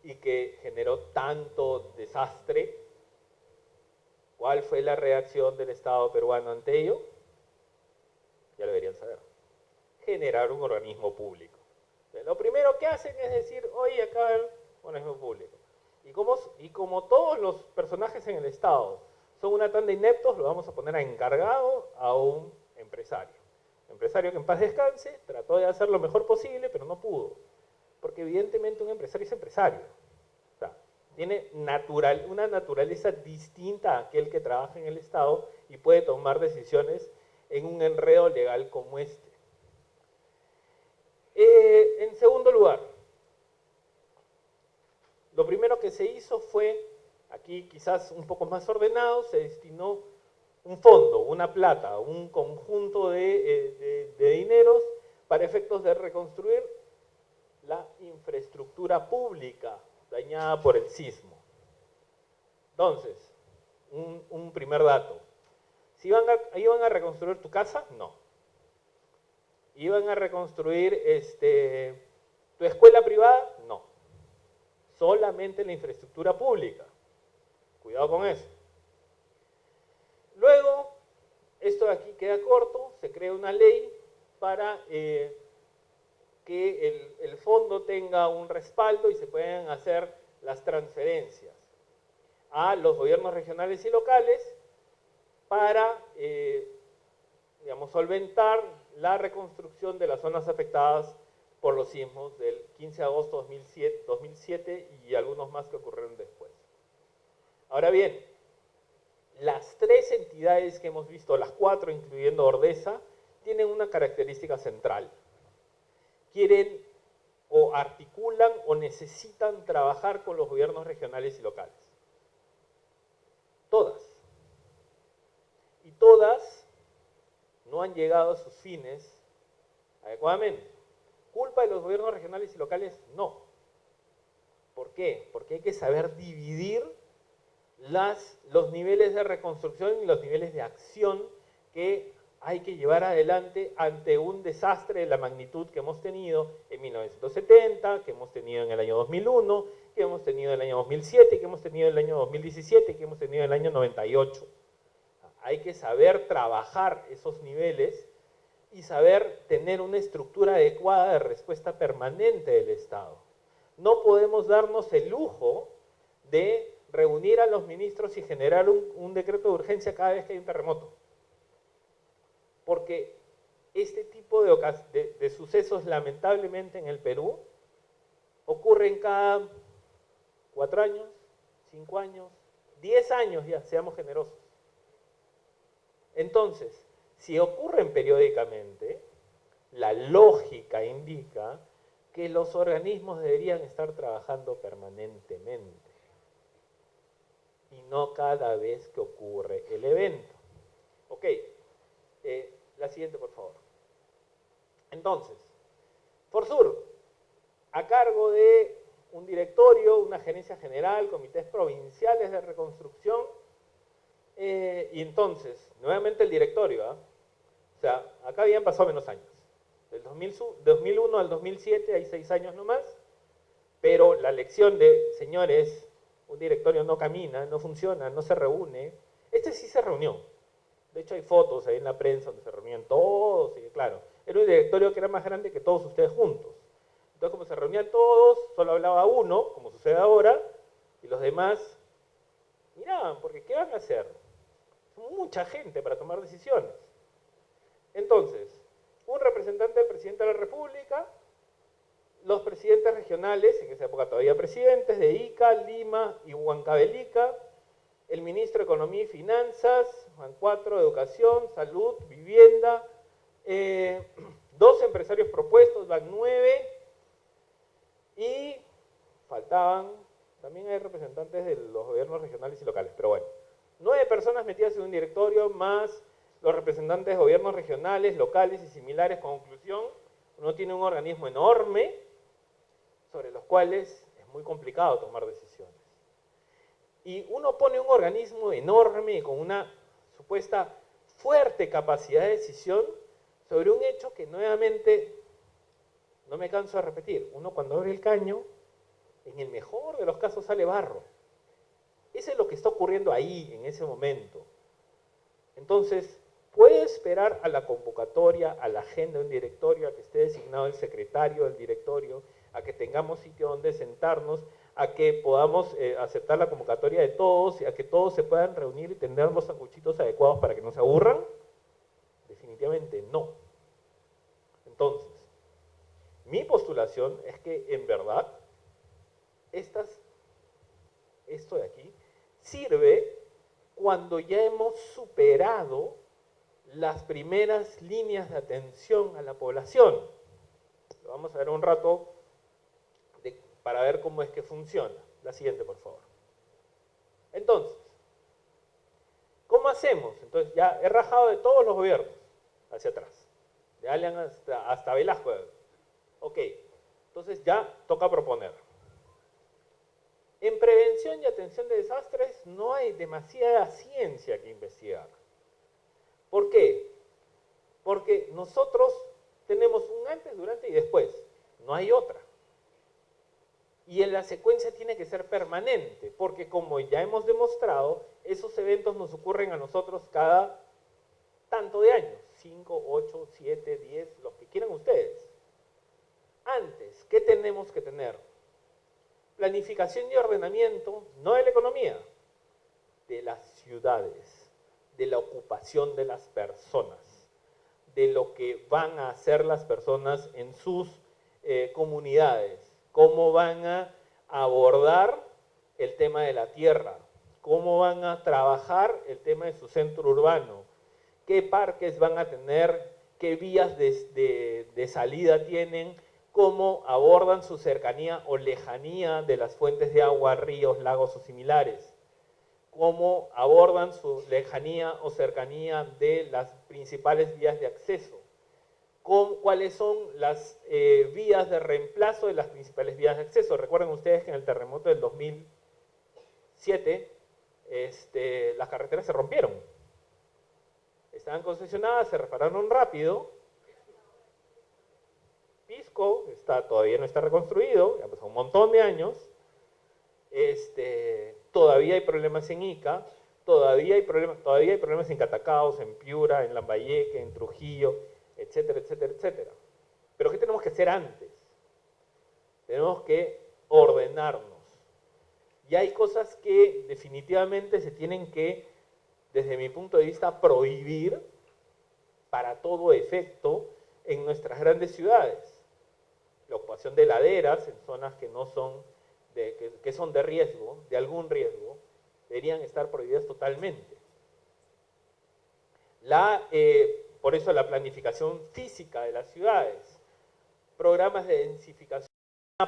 S4: y que generó tanto desastre, ¿cuál fue la reacción del Estado peruano ante ello? Ya lo deberían saber. Generar un organismo público. Lo primero que hacen es decir, oye, acá hay un organismo público. Y como todos los personajes en el Estado son una tanda de ineptos, lo vamos a poner a encargado a un empresario. Empresario que en paz descanse, trató de hacer lo mejor posible, pero no pudo. Porque evidentemente un empresario es empresario. O sea, tiene una naturaleza distinta a aquel que trabaja en el Estado y puede tomar decisiones en un enredo legal como este. En segundo lugar, lo primero que se hizo fue, aquí quizás un poco más ordenado, se destinó un fondo, una plata, un conjunto de dineros para efectos de reconstruir la infraestructura pública dañada por el sismo. Entonces, un primer dato. ¿Si iban a reconstruir tu casa? No. ¿Iban a reconstruir tu escuela privada? No. Solamente la infraestructura pública. Cuidado con eso. Luego, esto de aquí queda corto, se crea una ley para que el fondo tenga un respaldo y se puedan hacer las transferencias a los gobiernos regionales y locales para, digamos, solventar la reconstrucción de las zonas afectadas por los sismos del 15 de agosto de 2007 y algunos más que ocurrieron después. Ahora bien, las 3 entidades que hemos visto, las 4 incluyendo Ordesa, tienen una característica central. quieren o articulan o necesitan trabajar con los gobiernos regionales y locales. Todas. Y todas no han llegado a sus fines adecuadamente. ¿Culpa de los gobiernos regionales y locales? No. ¿Por qué? Porque hay que saber dividir los niveles de reconstrucción y los niveles de acción que hay que llevar adelante ante un desastre de la magnitud que hemos tenido en 1970, que hemos tenido en el año 2001, que hemos tenido en el año 2007, que hemos tenido en el año 2017, que hemos tenido en el año 98. Hay que saber trabajar esos niveles y saber tener una estructura adecuada de respuesta permanente del Estado. No podemos darnos el lujo de reunir a los ministros y generar un decreto de urgencia cada vez que hay un terremoto. Porque este tipo de sucesos, lamentablemente, en el Perú, ocurren cada 4 años, 5 años, 10 años ya, seamos generosos. Entonces, si ocurren periódicamente, la lógica indica que los organismos deberían estar trabajando permanentemente y no cada vez que ocurre el evento. Ok, la siguiente, por favor. Entonces, Forsur, a cargo de un directorio, una gerencia general, comités provinciales de reconstrucción, y entonces, nuevamente el directorio, o sea, acá habían pasado menos años. Del 2001 al 2007 hay 6 años nomás, pero la lección de, señores, un directorio no camina, no funciona, no se reúne. Este sí se reunió. De hecho hay fotos ahí en la prensa donde se reunían todos, y claro, era un directorio que era más grande que todos ustedes juntos. Entonces como se reunían todos, solo hablaba uno, como sucede ahora, y los demás miraban, porque ¿qué van a hacer? Son mucha gente para tomar decisiones. Entonces, un representante del presidente de la República, los presidentes regionales, en esa época todavía presidentes, de Ica, Lima y Huancavelica, el ministro de Economía y Finanzas, van 4, Educación, Salud, Vivienda, 2 empresarios propuestos, van 9, y faltaban, también hay representantes de los gobiernos regionales y locales, pero bueno, 9 personas metidas en un directorio, más los representantes de gobiernos regionales, locales y similares. Conclusión, uno tiene un organismo enorme sobre los cuales es muy complicado tomar decisiones. Y uno pone un organismo enorme con una supuesta fuerte capacidad de decisión sobre un hecho que nuevamente, no me canso de repetir, uno cuando abre el caño, en el mejor de los casos sale barro. Eso es lo que está ocurriendo ahí, en ese momento. Entonces, puede esperar a la convocatoria, a la agenda de un directorio, a que esté designado el secretario del directorio, a que tengamos sitio donde sentarnos, a que podamos aceptar la convocatoria de todos, y a que todos se puedan reunir y tener los sanguchitos adecuados para que no se aburran. Definitivamente no. Entonces, mi postulación es que en verdad esto de aquí sirve cuando ya hemos superado las primeras líneas de atención a la población. Lo vamos a ver un rato para ver cómo es que funciona. La siguiente, por favor. Entonces, ¿cómo hacemos? Entonces, ya he rajado de todos los gobiernos hacia atrás, de Alan hasta Velasco. Ok, entonces ya toca proponer. En prevención y atención de desastres no hay demasiada ciencia que investigar. ¿Por qué? Porque nosotros tenemos un antes, durante y después. No hay otra. Y en la secuencia tiene que ser permanente, porque como ya hemos demostrado, esos eventos nos ocurren a nosotros cada tanto de años. 5, 8, 7, 10, los que quieran ustedes. Antes, ¿qué tenemos que tener? Planificación y ordenamiento, no de la economía, de las ciudades, de la ocupación de las personas, de lo que van a hacer las personas en sus comunidades, cómo van a abordar el tema de la tierra, cómo van a trabajar el tema de su centro urbano, qué parques van a tener, qué vías de salida tienen, cómo abordan su cercanía o lejanía de las fuentes de agua, ríos, lagos o similares, cómo abordan su lejanía o cercanía de las principales vías de acceso, cuáles son las vías de reemplazo de las principales vías de acceso. Recuerden ustedes que en el terremoto del 2007 las carreteras se rompieron. Estaban concesionadas, se repararon rápido. Pisco todavía no está reconstruido, ya pasó un montón de años. Todavía hay problemas en Ica, todavía hay problemas en Catacaos, en Piura, en Lambayeque, en Trujillo, etcétera, etcétera, etcétera. Pero ¿qué tenemos que hacer antes? Tenemos que ordenarnos. Y hay cosas que definitivamente se tienen que, desde mi punto de vista, prohibir para todo efecto en nuestras grandes ciudades. La ocupación de laderas en zonas que no son que son de riesgo, de algún riesgo, deberían estar prohibidas totalmente. Por eso la planificación física de las ciudades, programas de densificación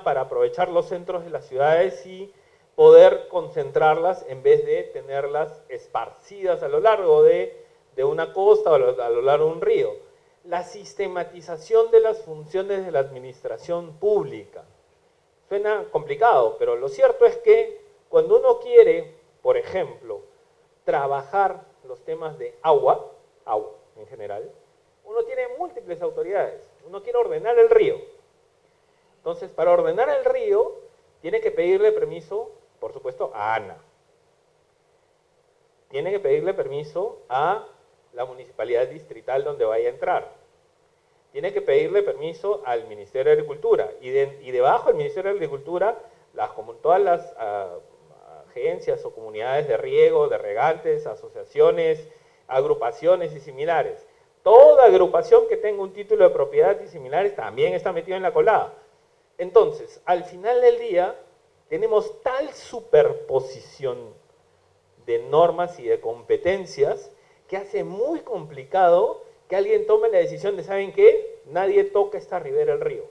S4: para aprovechar los centros de las ciudades y poder concentrarlas en vez de tenerlas esparcidas a lo largo de una costa o a lo largo de un río. La sistematización de las funciones de la administración pública. Suena complicado, pero lo cierto es que cuando uno quiere, por ejemplo, trabajar los temas de agua en general, uno tiene múltiples autoridades. Uno quiere ordenar el río. Entonces, para ordenar el río, tiene que pedirle permiso, por supuesto, a ANA. Tiene que pedirle permiso a la municipalidad distrital donde vaya a entrar. Tiene que pedirle permiso al Ministerio de Agricultura. Y debajo del Ministerio de Agricultura, todas las agencias o comunidades de riego, de regantes, asociaciones, agrupaciones y similares. Toda agrupación que tenga un título de propiedad y similares también está metida en la colada. Entonces, al final del día, tenemos tal superposición de normas y de competencias que hace muy complicado que alguien tome la decisión de, ¿saben qué? Nadie toca esta ribera del río.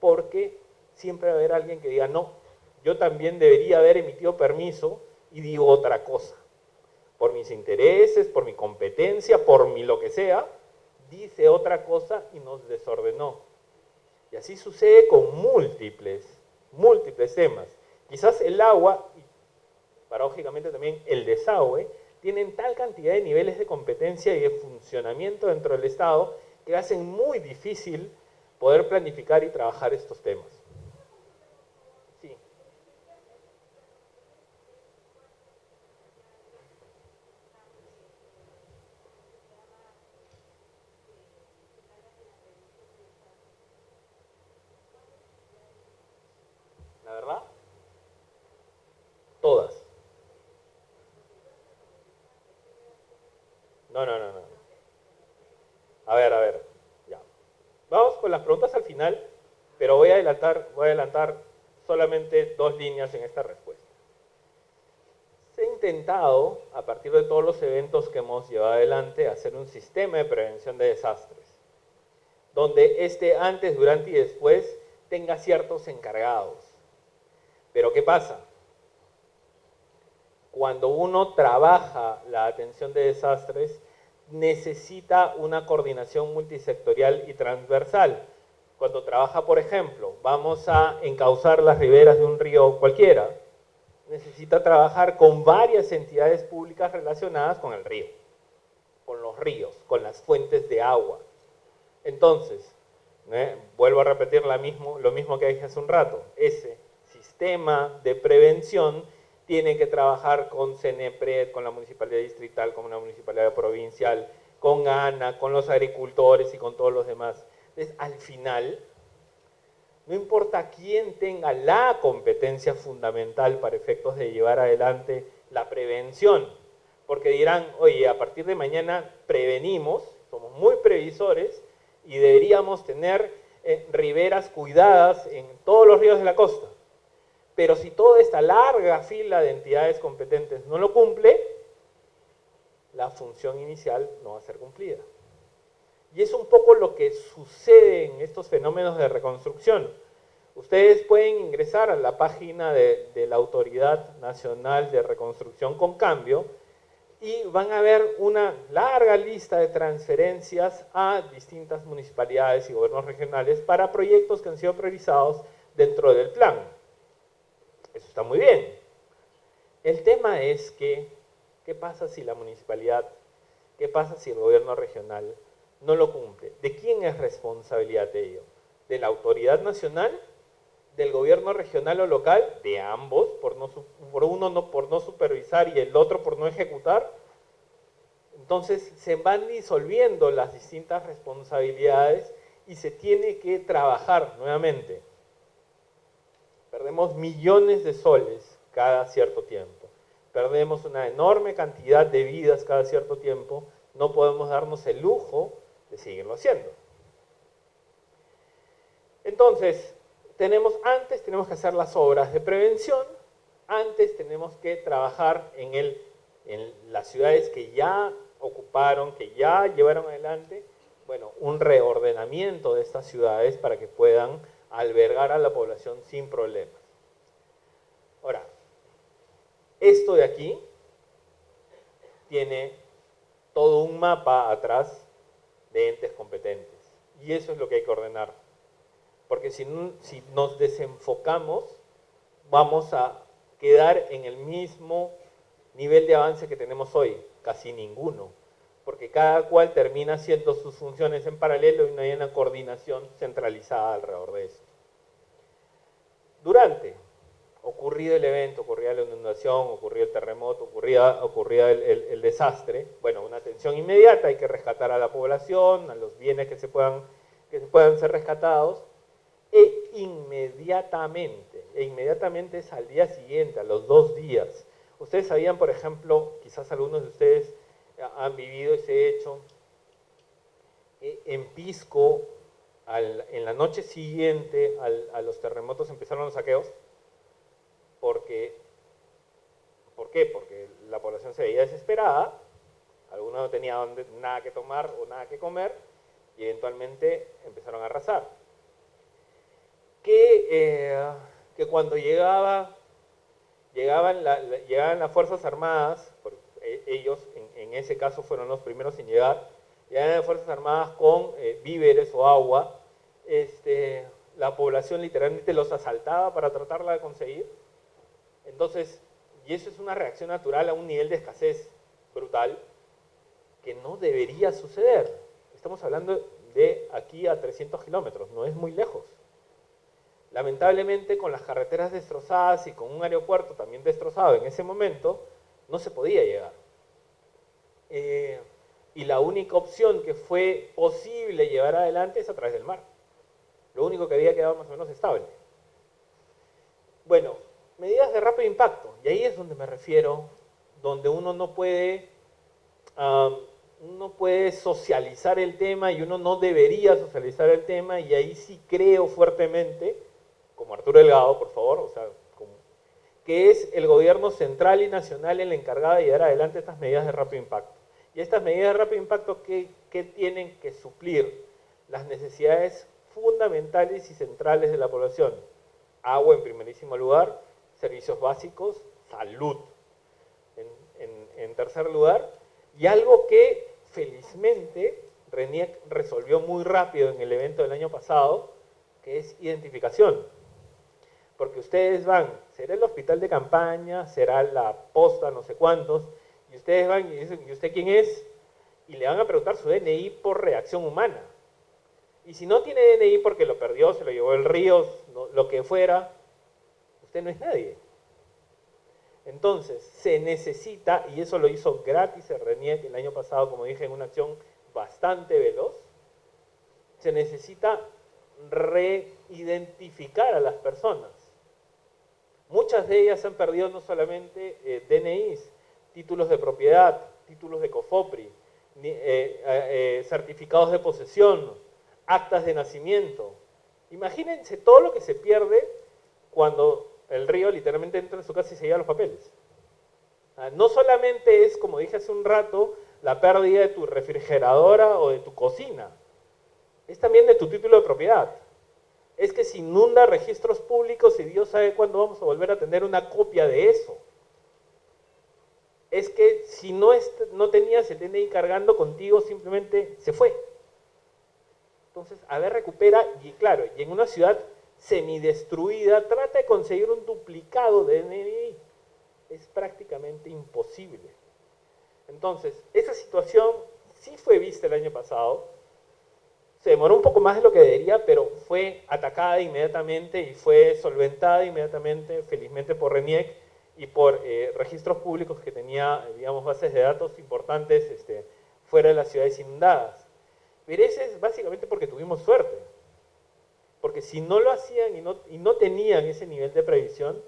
S4: Porque siempre va a haber alguien que diga, no, yo también debería haber emitido permiso y digo otra cosa. Por mis intereses, por mi competencia, por mi lo que sea, dice otra cosa y nos desordenó. Y así sucede con múltiples temas. Quizás el agua, y paradójicamente también el desagüe, tienen tal cantidad de niveles de competencia y de funcionamiento dentro del Estado que hacen muy difícil poder planificar y trabajar estos temas. Sí. La verdad, todas. No. A ver, ya. Vamos con las preguntas al final, pero voy a adelantar solamente 2 líneas en esta respuesta. Se ha intentado, a partir de todos los eventos que hemos llevado adelante, hacer un sistema de prevención de desastres, donde antes, durante y después tenga ciertos encargados. Pero ¿qué pasa? Cuando uno trabaja la atención de desastres, necesita una coordinación multisectorial y transversal. Cuando trabaja, por ejemplo, vamos a encauzar las riberas de un río cualquiera, necesita trabajar con varias entidades públicas relacionadas con el río, con los ríos, con las fuentes de agua. Entonces, vuelvo a repetir lo mismo que dije hace un rato, ese sistema de prevención tiene que trabajar con CENEPRED, con la municipalidad distrital, con la municipalidad provincial, con ANA, con los agricultores y con todos los demás. Entonces, al final, no importa quién tenga la competencia fundamental para efectos de llevar adelante la prevención, porque dirán, oye, a partir de mañana prevenimos, somos muy previsores y deberíamos tener riberas cuidadas en todos los ríos de la costa. Pero si toda esta larga fila de entidades competentes no lo cumple, la función inicial no va a ser cumplida. Y es un poco lo que sucede en estos fenómenos de reconstrucción. Ustedes pueden ingresar a la página de la Autoridad Nacional de Reconstrucción con Cambio y van a ver una larga lista de transferencias a distintas municipalidades y gobiernos regionales para proyectos que han sido priorizados dentro del plan. Eso está muy bien. El tema es que, ¿qué pasa si la municipalidad, qué pasa si el gobierno regional no lo cumple? ¿De quién es responsabilidad de ello? ¿De la autoridad nacional? ¿Del gobierno regional o local? ¿De ambos? Por uno por no supervisar y el otro por no ejecutar. Entonces se van disolviendo las distintas responsabilidades y se tiene que trabajar nuevamente. Perdemos millones de soles cada cierto tiempo. Perdemos una enorme cantidad de vidas cada cierto tiempo. No podemos darnos el lujo de seguirlo haciendo. Entonces, antes tenemos que hacer las obras de prevención, antes tenemos que trabajar en las ciudades que ya ocuparon, que ya llevaron adelante, bueno, un reordenamiento de estas ciudades para que puedan albergar a la población sin problemas. Ahora, esto de aquí tiene todo un mapa atrás de entes competentes y eso es lo que hay que ordenar. Porque si nos desenfocamos, vamos a quedar en el mismo nivel de avance que tenemos hoy, casi ninguno. Porque cada cual termina haciendo sus funciones en paralelo y no hay una coordinación centralizada alrededor de eso. Ocurrido el evento, ocurría la inundación, ocurría el terremoto, ocurría el desastre, bueno, una atención inmediata, hay que rescatar a la población, a los bienes que se puedan ser rescatados, e inmediatamente es al día siguiente, a los 2 días. Ustedes sabían, por ejemplo, quizás algunos de ustedes han vivido ese hecho, en Pisco, en la noche siguiente a los terremotos empezaron los saqueos. ¿Por qué? Porque la población se veía desesperada, algunos no tenían nada que tomar o nada que comer, y eventualmente empezaron a arrasar. Que cuando llegaban las Fuerzas Armadas, ellos en ese caso fueron los primeros en llegaban las Fuerzas Armadas con víveres o agua, la población literalmente los asaltaba para tratarla de conseguir. Entonces, y eso es una reacción natural a un nivel de escasez brutal que no debería suceder. Estamos hablando de aquí a 300 kilómetros, no es muy lejos. Lamentablemente, con las carreteras destrozadas y con un aeropuerto también destrozado en ese momento, no se podía llegar. Y la única opción que fue posible llevar adelante es a través del mar. Lo único que había quedado más o menos estable. Bueno, medidas de rápido impacto, y ahí es donde me refiero, donde uno no puede socializar el tema y uno no debería socializar el tema, y ahí sí creo fuertemente, como Arturo Delgado, por favor, que es el gobierno central y nacional el encargado de llevar adelante estas medidas de rápido impacto. Y estas medidas de rápido impacto, ¿qué tienen que suplir? Las necesidades fundamentales y centrales de la población. Agua en primerísimo lugar, servicios básicos, salud en tercer lugar, y algo que felizmente RENIEC resolvió muy rápido en el evento del año pasado, que es identificación. Porque ustedes será el hospital de campaña, será la posta, no sé cuántos, y ustedes van y dicen, ¿y usted quién es? Y le van a preguntar su DNI por reacción humana. Y si no tiene DNI porque lo perdió, se lo llevó el río, lo que fuera, usted no es nadie. Entonces, se necesita, y eso lo hizo gratis el RENIEC el año pasado, como dije, en una acción bastante veloz, se necesita reidentificar a las personas. Muchas de ellas han perdido no solamente DNIs, títulos de propiedad, títulos de COFOPRI, certificados de posesión, actas de nacimiento. Imagínense todo lo que se pierde cuando el río literalmente entra en su casa y se lleva los papeles. No solamente es, como dije hace un rato, la pérdida de tu refrigeradora o de tu cocina. es también de tu título de propiedad. Es que se inunda registros públicos y Dios sabe cuándo vamos a volver a tener una copia de eso. Es que si no tenías el DNI cargando contigo, simplemente se fue. Entonces, a ver, recupera, y claro, y en una ciudad semidestruida, trata de conseguir un duplicado de DNI. Es prácticamente imposible. Entonces, esa situación sí fue vista el año pasado. Se demoró un poco más de lo que debería, pero fue atacada inmediatamente y fue solventada inmediatamente, felizmente por RENIEC y por registros públicos que tenía, digamos, bases de datos importantes fuera de las ciudades inundadas. Pero ese es básicamente porque tuvimos suerte. Porque si no lo hacían y no tenían ese nivel de previsión,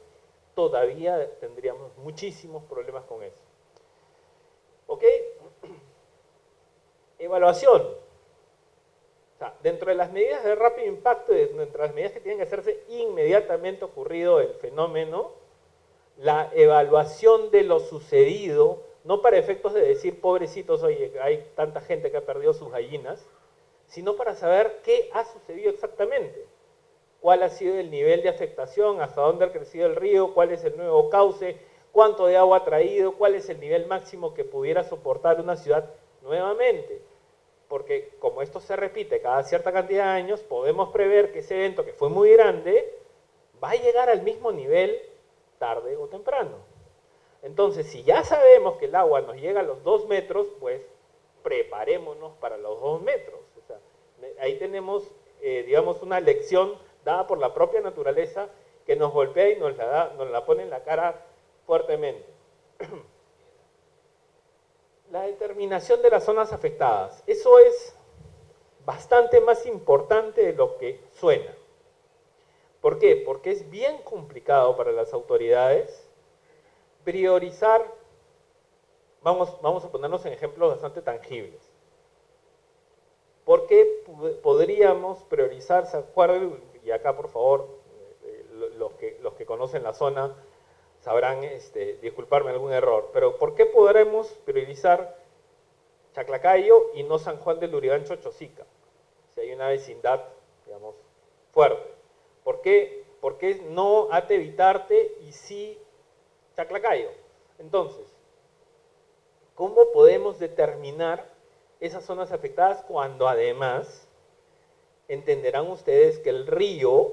S4: todavía tendríamos muchísimos problemas con eso. ¿Ok? Evaluación. O sea, dentro de las medidas de rápido impacto, dentro de las medidas que tienen que hacerse inmediatamente ocurrido el fenómeno, la evaluación de lo sucedido, no para efectos de decir, pobrecitos, oye, hay tanta gente que ha perdido sus gallinas, sino para saber qué ha sucedido exactamente. Cuál ha sido el nivel de afectación, hasta dónde ha crecido el río, cuál es el nuevo cauce, cuánto de agua ha traído, cuál es el nivel máximo que pudiera soportar una ciudad nuevamente. Porque como esto se repite cada cierta cantidad de años, podemos prever que ese evento que fue muy grande va a llegar al mismo nivel tarde o temprano. Entonces, si ya sabemos que el agua nos llega a los 2 metros, pues preparémonos para los 2 metros. O sea, ahí tenemos, digamos, una lección dada por la propia naturaleza que nos golpea y nos la pone en la cara fuertemente. La determinación de las zonas afectadas. Eso es bastante más importante de lo que suena. ¿Por qué? Porque es bien complicado para las autoridades priorizar. Vamos a ponernos en ejemplos bastante tangibles. ¿Por qué podríamos priorizar? ¿Se acuerdan? Y acá, por favor, los que conocen la zona sabrán disculparme algún error, pero ¿por qué podremos priorizar Chaclacayo y no San Juan del Lurigancho, Chosica? Si hay una vecindad, digamos, fuerte. ¿Por qué no Ate Vitarte y sí Chaclacayo? Entonces, ¿cómo podemos determinar esas zonas afectadas cuando además entenderán ustedes que el río,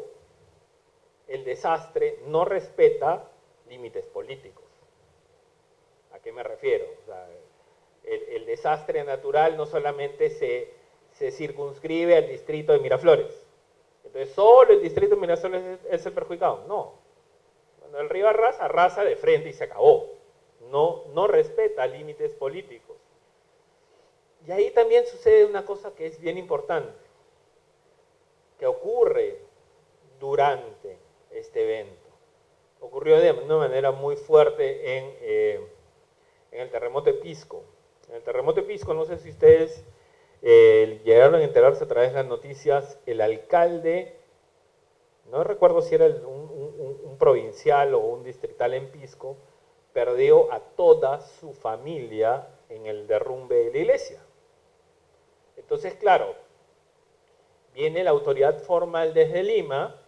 S4: el desastre, no respeta límites políticos? ¿A qué me refiero? O sea, el desastre natural no solamente se circunscribe al distrito de Miraflores. Entonces, solo el distrito de Miraflores es el perjudicado. No. Cuando el río arrasa de frente y se acabó. No respeta límites políticos. Y ahí también sucede una cosa que es bien importante, que ocurre durante este evento. Ocurrió de una manera muy fuerte en el terremoto de Pisco. En el terremoto de Pisco, no sé si ustedes llegaron a enterarse a través de las noticias, el alcalde, no recuerdo si era un provincial o un distrital en Pisco, perdió a toda su familia en el derrumbe de la iglesia. Entonces, claro, viene la autoridad formal desde Lima,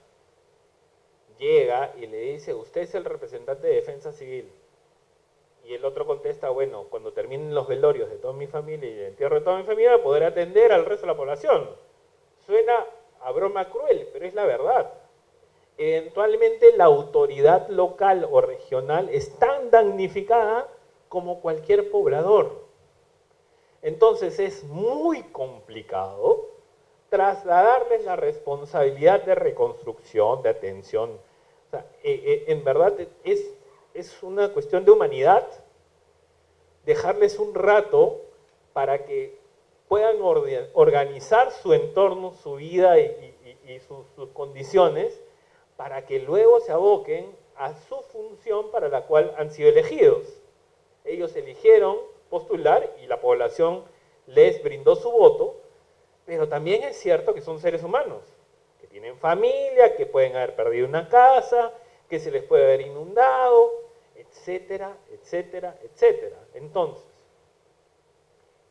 S4: llega y le dice, usted es el representante de Defensa Civil. Y el otro contesta, bueno, cuando terminen los velorios de toda mi familia y el entierro de toda mi familia, podré atender al resto de la población. Suena a broma cruel, pero es la verdad. Eventualmente la autoridad local o regional es tan damnificada como cualquier poblador. Entonces es muy complicado trasladarles la responsabilidad de reconstrucción, de atención. O sea, en verdad es una cuestión de humanidad dejarles un rato para que puedan organizar su entorno, su vida y sus condiciones, para que luego se aboquen a su función para la cual han sido elegidos. Ellos eligieron postular y la población les brindó su voto, pero también es cierto que son seres humanos, que tienen familia, que pueden haber perdido una casa, que se les puede haber inundado, etcétera, etcétera, etcétera. Entonces,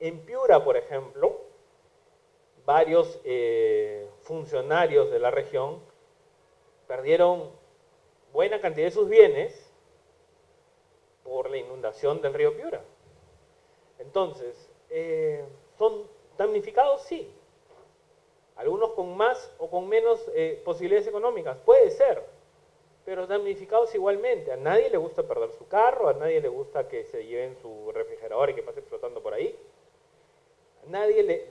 S4: en Piura, por ejemplo, varios funcionarios de la región perdieron buena cantidad de sus bienes por la inundación del río Piura. Entonces, ¿son damnificados? Sí. Algunos con más o con menos posibilidades económicas, puede ser, pero damnificados igualmente. A nadie le gusta perder su carro, a nadie le gusta que se lleven su refrigerador y que pase flotando por ahí. Nadie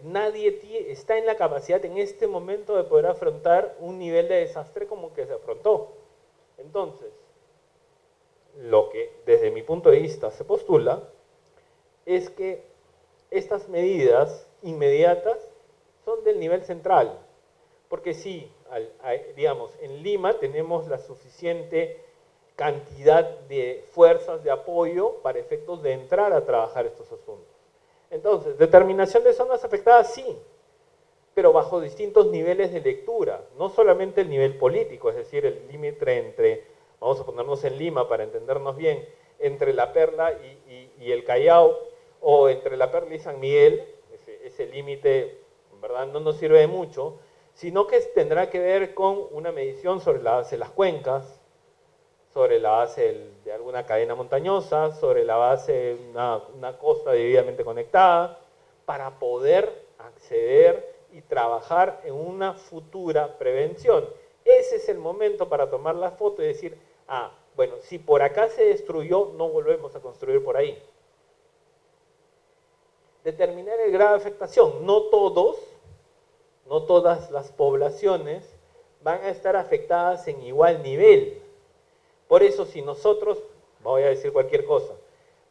S4: está en la capacidad en este momento de poder afrontar un nivel de desastre como que se afrontó. Entonces, lo que desde mi punto de vista se postula es que estas medidas inmediatas son del nivel central, porque sí, digamos, en Lima tenemos la suficiente cantidad de fuerzas de apoyo para efectos de entrar a trabajar estos asuntos. Entonces, determinación de zonas afectadas, sí, pero bajo distintos niveles de lectura, no solamente el nivel político, es decir, el límite entre, vamos a ponernos en Lima para entendernos bien, entre La Perla y el Callao, o entre La Perla y San Miguel, ese límite, en verdad, no nos sirve de mucho, sino que tendrá que ver con una medición sobre la base de las cuencas, sobre la base de alguna cadena montañosa, sobre la base de una costa debidamente conectada, para poder acceder y trabajar en una futura prevención. Ese es el momento para tomar la foto y decir, ah, bueno, si por acá se destruyó, no volvemos a construir por ahí. Determinar el grado de afectación. No todas las poblaciones van a estar afectadas en igual nivel. Por eso, si nosotros, voy a decir cualquier cosa,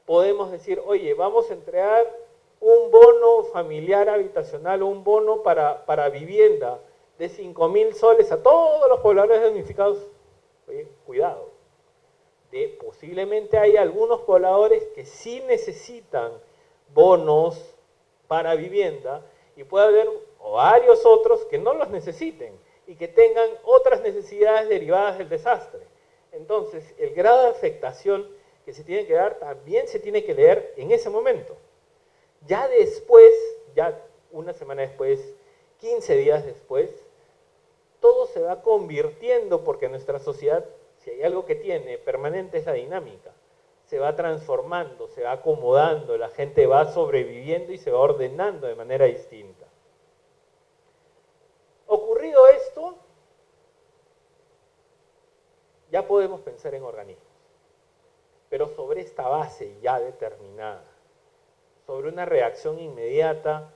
S4: podemos decir, oye, vamos a entregar un bono familiar habitacional o un bono para vivienda de 5.000 soles a todos los pobladores damnificados. Oye, cuidado. Posiblemente hay algunos pobladores que sí necesitan bonos para vivienda y puede haber varios otros que no los necesiten y que tengan otras necesidades derivadas del desastre. Entonces, el grado de afectación que se tiene que dar también se tiene que leer en ese momento. Ya después, ya una semana después, 15 días después, todo se va convirtiendo porque nuestra sociedad, si hay algo que tiene permanente, es la dinámica. Se va transformando, se va acomodando, la gente va sobreviviendo y se va ordenando de manera distinta. Ocurrido esto, ya podemos pensar en organismos, pero sobre esta base ya determinada, sobre una reacción inmediata,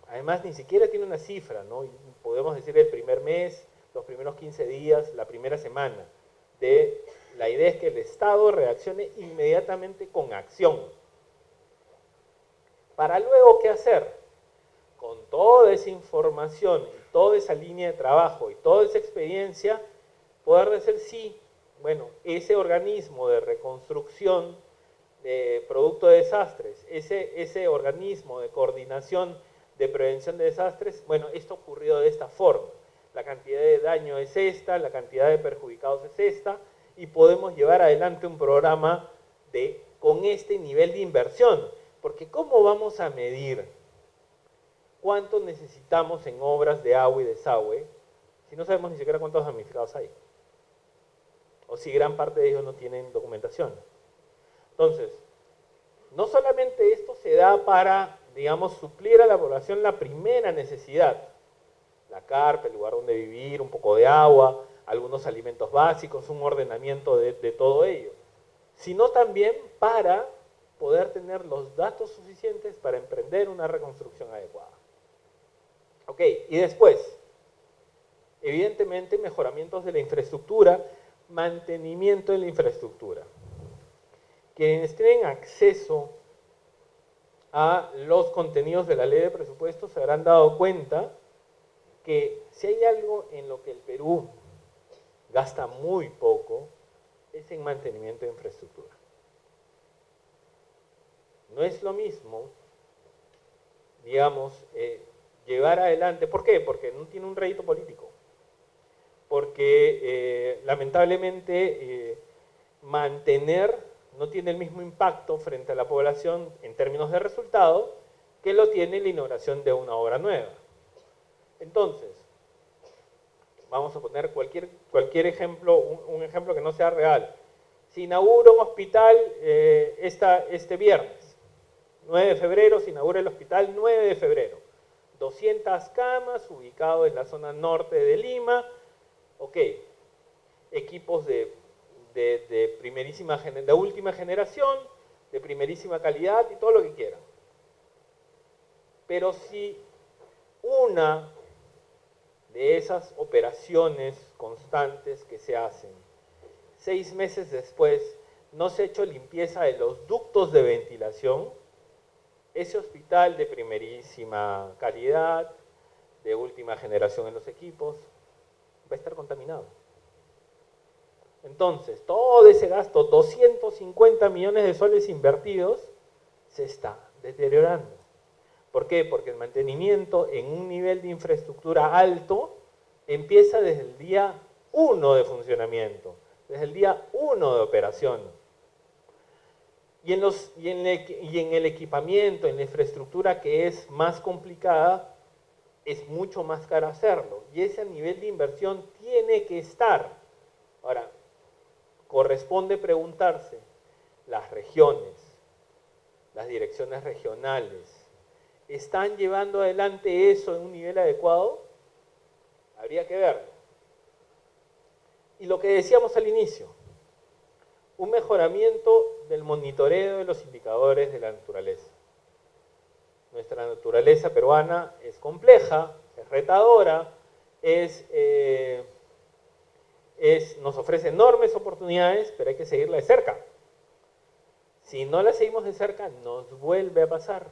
S4: además ni siquiera tiene una cifra, ¿no? Podemos decir el primer mes, los primeros 15 días, la primera semana. La idea es que el Estado reaccione inmediatamente con acción. Para luego, ¿qué hacer? Con toda esa información, y toda esa línea de trabajo y toda esa experiencia, poder decir sí, bueno, ese organismo de reconstrucción de producto de desastres, ese organismo de coordinación de prevención de desastres, bueno, esto ha ocurrido de esta forma. La cantidad de daño es esta, la cantidad de perjudicados es esta, y podemos llevar adelante un programa con este nivel de inversión. Porque ¿cómo vamos a medir cuánto necesitamos en obras de agua y desagüe si no sabemos ni siquiera cuántos damnificados hay? O si gran parte de ellos no tienen documentación. Entonces, no solamente esto se da para, digamos, suplir a la población la primera necesidad, la carpa, el lugar donde vivir, un poco de agua, algunos alimentos básicos, un ordenamiento de todo ello, sino también para poder tener los datos suficientes para emprender una reconstrucción adecuada. Ok, y después, evidentemente, mejoramientos de la infraestructura, mantenimiento de la infraestructura. Quienes tienen acceso a los contenidos de la ley de presupuestos se habrán dado cuenta que si hay algo en lo que el Perú gasta muy poco, es en mantenimiento de infraestructura. No es lo mismo, digamos, llevar adelante, ¿por qué? Porque no tiene un rédito político. Porque lamentablemente mantener no tiene el mismo impacto frente a la población en términos de resultado que lo tiene la inauguración de una obra nueva. Entonces, vamos a poner cualquier ejemplo, un ejemplo que no sea real. Se inaugura un hospital este viernes, 9 de febrero, se inaugura el hospital 9 de febrero. 200 camas, ubicado en la zona norte de Lima. Ok, equipos de última generación, de primerísima calidad y todo lo que quieran. Pero si una de esas operaciones constantes que se hacen, 6 meses después no se ha hecho limpieza de los ductos de ventilación, ese hospital de primerísima calidad, de última generación en los equipos, va a estar contaminado. Entonces, todo ese gasto, 250 millones de soles invertidos, se está deteriorando. ¿Por qué? Porque el mantenimiento en un nivel de infraestructura alto empieza desde el día 1 de funcionamiento, desde el día 1 de operación. Y en el equipamiento, en la infraestructura que es más complicada, es mucho más caro hacerlo. Y ese nivel de inversión tiene que estar. Ahora, corresponde preguntarse, las regiones, las direcciones regionales, ¿están llevando adelante eso en un nivel adecuado? Habría que verlo. Y lo que decíamos al inicio, un mejoramiento del monitoreo de los indicadores de la naturaleza. Nuestra naturaleza peruana es compleja, es retadora, nos ofrece enormes oportunidades, pero hay que seguirla de cerca. Si no la seguimos de cerca, nos vuelve a pasar.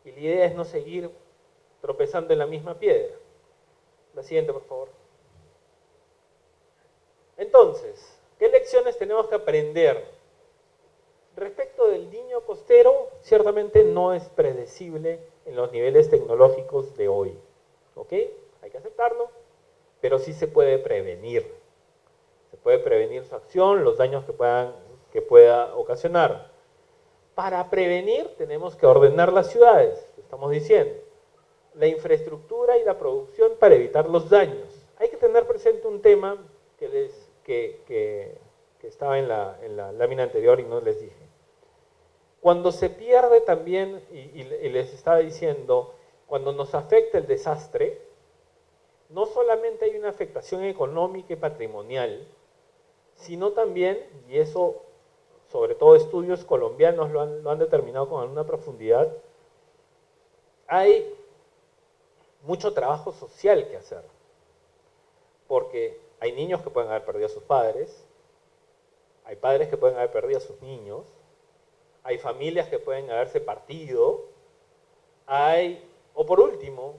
S4: Y la idea es no seguir tropezando en la misma piedra. La siguiente, por favor. Entonces, ¿qué lecciones tenemos que aprender? Respecto del niño costero, ciertamente no es predecible en los niveles tecnológicos de hoy. ¿Ok? Hay que aceptarlo, pero sí se puede prevenir. Se puede prevenir su acción, los daños que pueda ocasionar. Para prevenir tenemos que ordenar las ciudades, estamos diciendo. La infraestructura y la producción para evitar los daños. Hay que tener presente un tema que estaba en la lámina anterior y no les dije. Cuando se pierde también, y les estaba diciendo, cuando nos afecta el desastre, no solamente hay una afectación económica y patrimonial, sino también, y eso sobre todo estudios colombianos lo han determinado con alguna profundidad, hay mucho trabajo social que hacer. Porque hay niños que pueden haber perdido a sus padres, hay padres que pueden haber perdido a sus niños, hay familias que pueden haberse partido, o por último,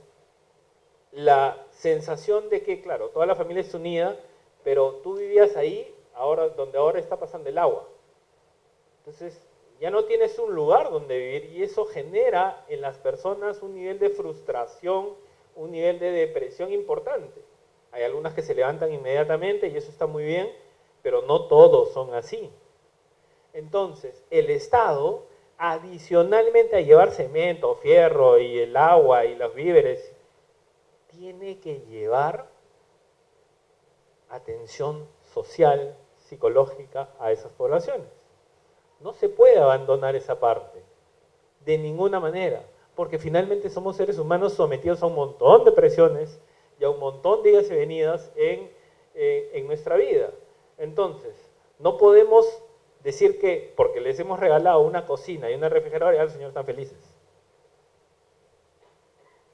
S4: la sensación de que, claro, toda la familia es unida, pero tú vivías ahí, donde ahora está pasando el agua. Entonces, ya no tienes un lugar donde vivir y eso genera en las personas un nivel de frustración, un nivel de depresión importante. Hay algunas que se levantan inmediatamente y eso está muy bien, pero no todos son así. Entonces, el Estado, adicionalmente a llevar cemento, fierro y el agua y los víveres, tiene que llevar atención social, psicológica a esas poblaciones. No se puede abandonar esa parte, de ninguna manera, porque finalmente somos seres humanos sometidos a un montón de presiones y a un montón de idas y venidas en nuestra vida. Entonces, no podemos decir que porque les hemos regalado una cocina y una refrigeradora, ya los señores están felices.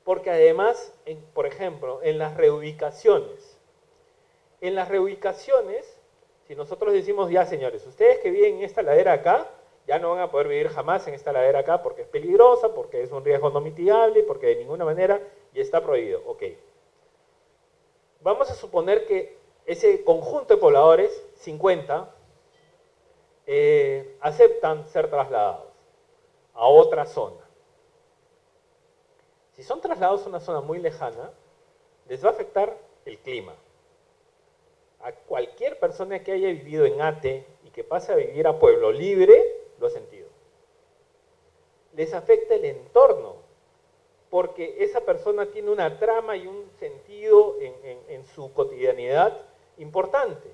S4: Porque además, por ejemplo, en las reubicaciones, si nosotros decimos, ya señores, ustedes que viven en esta ladera acá, ya no van a poder vivir jamás en esta ladera acá porque es peligrosa, porque es un riesgo no mitigable, porque de ninguna manera ya está prohibido. Ok. Vamos a suponer que ese conjunto de pobladores, 50, aceptan ser trasladados a otra zona. Si son trasladados a una zona muy lejana, les va a afectar el clima. A cualquier persona que haya vivido en Ate y que pase a vivir a Pueblo Libre, lo ha sentido. Les afecta el entorno, porque esa persona tiene una trama y un sentido en su cotidianidad importante.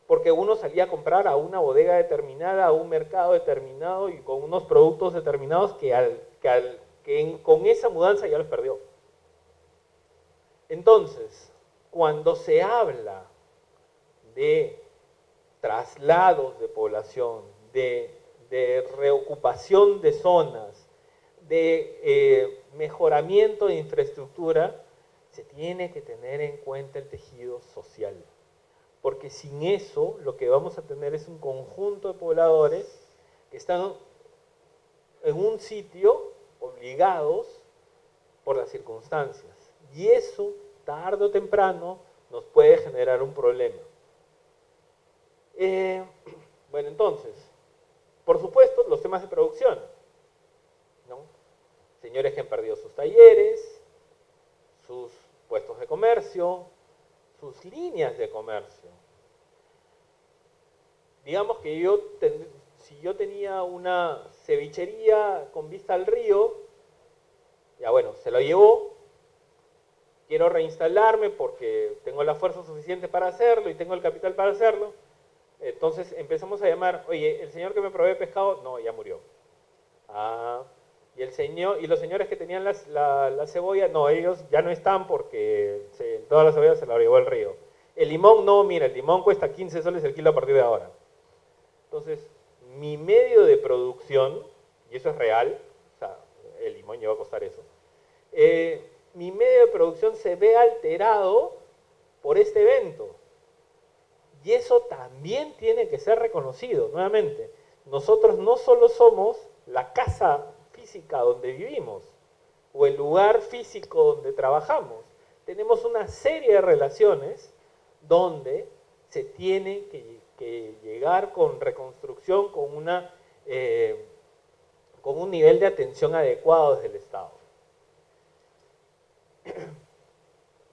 S4: Porque uno salía a comprar a una bodega determinada, a un mercado determinado y con unos productos determinados que con esa mudanza ya los perdió. Entonces, cuando se habla de traslados de población, de reocupación de zonas, de mejoramiento de infraestructura, se tiene que tener en cuenta el tejido social. Porque sin eso lo que vamos a tener es un conjunto de pobladores que están en un sitio obligados por las circunstancias. Y eso, tarde o temprano, nos puede generar un problema. Bueno, entonces, por supuesto, los temas de producción, ¿no? Señores que han perdido sus talleres, sus puestos de comercio, sus líneas de comercio. Digamos que si yo tenía una cevichería con vista al río, ya bueno, se lo llevó, quiero reinstalarme porque tengo la fuerza suficiente para hacerlo y tengo el capital para hacerlo. Entonces empezamos a llamar, oye, el señor que me provee pescado, no, ya murió. Ah, y los señores que tenían la cebolla, no, ellos ya no están porque toda la cebolla se la llevó el río. El limón, no, mira, el limón cuesta 15 soles el kilo a partir de ahora. Entonces, mi medio de producción, y eso es real, o sea, el limón llegó a costar eso, mi medio de producción se ve alterado por este evento. Y eso también tiene que ser reconocido, nuevamente. Nosotros no solo somos la casa física donde vivimos, o el lugar físico donde trabajamos. Tenemos una serie de relaciones donde se tiene que llegar con reconstrucción, con un nivel de atención adecuado desde el Estado.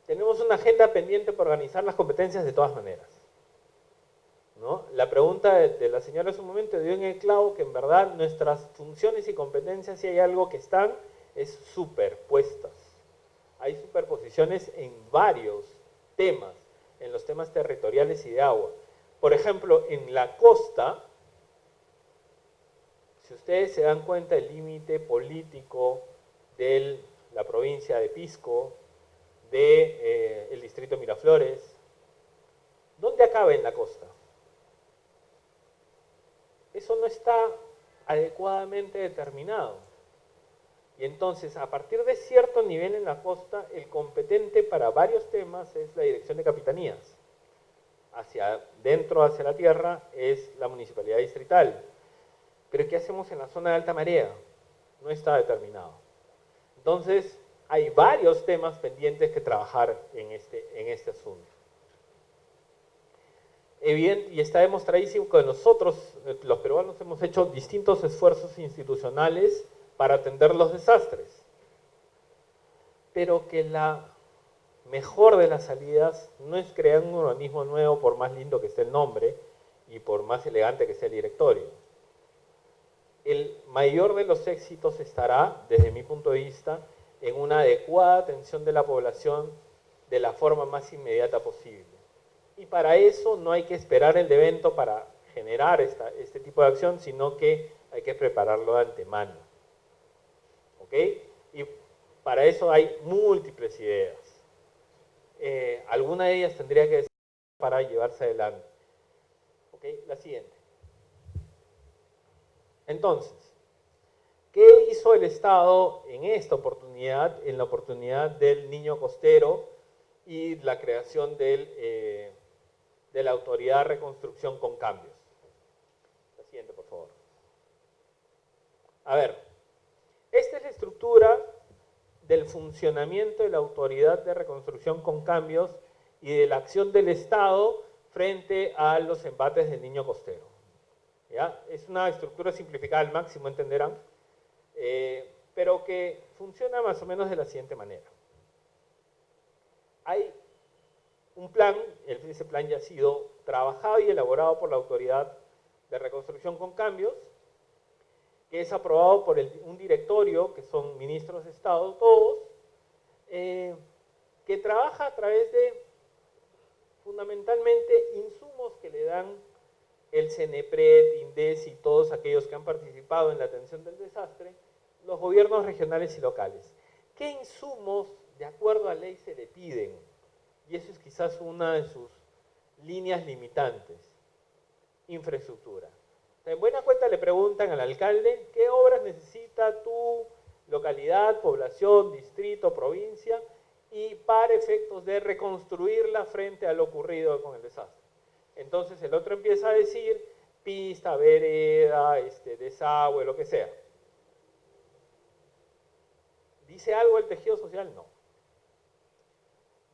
S4: Tenemos una agenda pendiente para organizar las competencias de todas maneras, ¿no? La pregunta de la señora hace un momento dio en el clavo que en verdad nuestras funciones y competencias, si hay algo que están, es superpuestas. Hay superposiciones en varios temas, en los temas territoriales y de agua. Por ejemplo, en la costa, si ustedes se dan cuenta del límite político de la provincia de Pisco, del distrito de Miraflores, ¿dónde acaba en la costa? Eso no está adecuadamente determinado. Y entonces, a partir de cierto nivel en la costa, el competente para varios temas es la Dirección de Capitanías. Hacia la tierra, es la Municipalidad Distrital. Pero ¿qué hacemos en la zona de alta marea? No está determinado. Entonces, hay varios temas pendientes que trabajar en este asunto. Evidente, y está demostradísimo que nosotros, los peruanos, hemos hecho distintos esfuerzos institucionales para atender los desastres. Pero que la mejor de las salidas no es crear un organismo nuevo, por más lindo que esté el nombre y por más elegante que sea el directorio. El mayor de los éxitos estará, desde mi punto de vista, en una adecuada atención de la población de la forma más inmediata posible. Y para eso no hay que esperar el evento para generar este tipo de acción, sino que hay que prepararlo de antemano. ¿Ok? Y para eso hay múltiples ideas. Alguna de ellas tendría que ser para llevarse adelante. ¿Ok? La siguiente. Entonces, ¿qué hizo el Estado en esta oportunidad, en la oportunidad del niño costero y la creación de la Autoridad de Reconstrucción con Cambios? La siguiente, por favor. A ver, esta es la estructura del funcionamiento de la Autoridad de Reconstrucción con Cambios y de la acción del Estado frente a los embates del niño costero. ¿Ya? Es una estructura simplificada al máximo, entenderán, pero que funciona más o menos de la siguiente manera. Hay un plan, ese plan ya ha sido trabajado y elaborado por la Autoridad de Reconstrucción con Cambios, que es aprobado por un directorio, que son ministros de Estado todos, que trabaja a través de fundamentalmente insumos que le dan el CENEPRED, INDES y todos aquellos que han participado en la atención del desastre, los gobiernos regionales y locales. ¿Qué insumos, de acuerdo a ley, se le piden? Y eso es quizás una de sus líneas limitantes. Infraestructura. En buena cuenta le preguntan al alcalde qué obras necesita tu localidad, población, distrito, provincia, y para efectos de reconstruirla frente a lo ocurrido con el desastre. Entonces el otro empieza a decir pista, vereda, desagüe, lo que sea. ¿Dice algo el tejido social? No.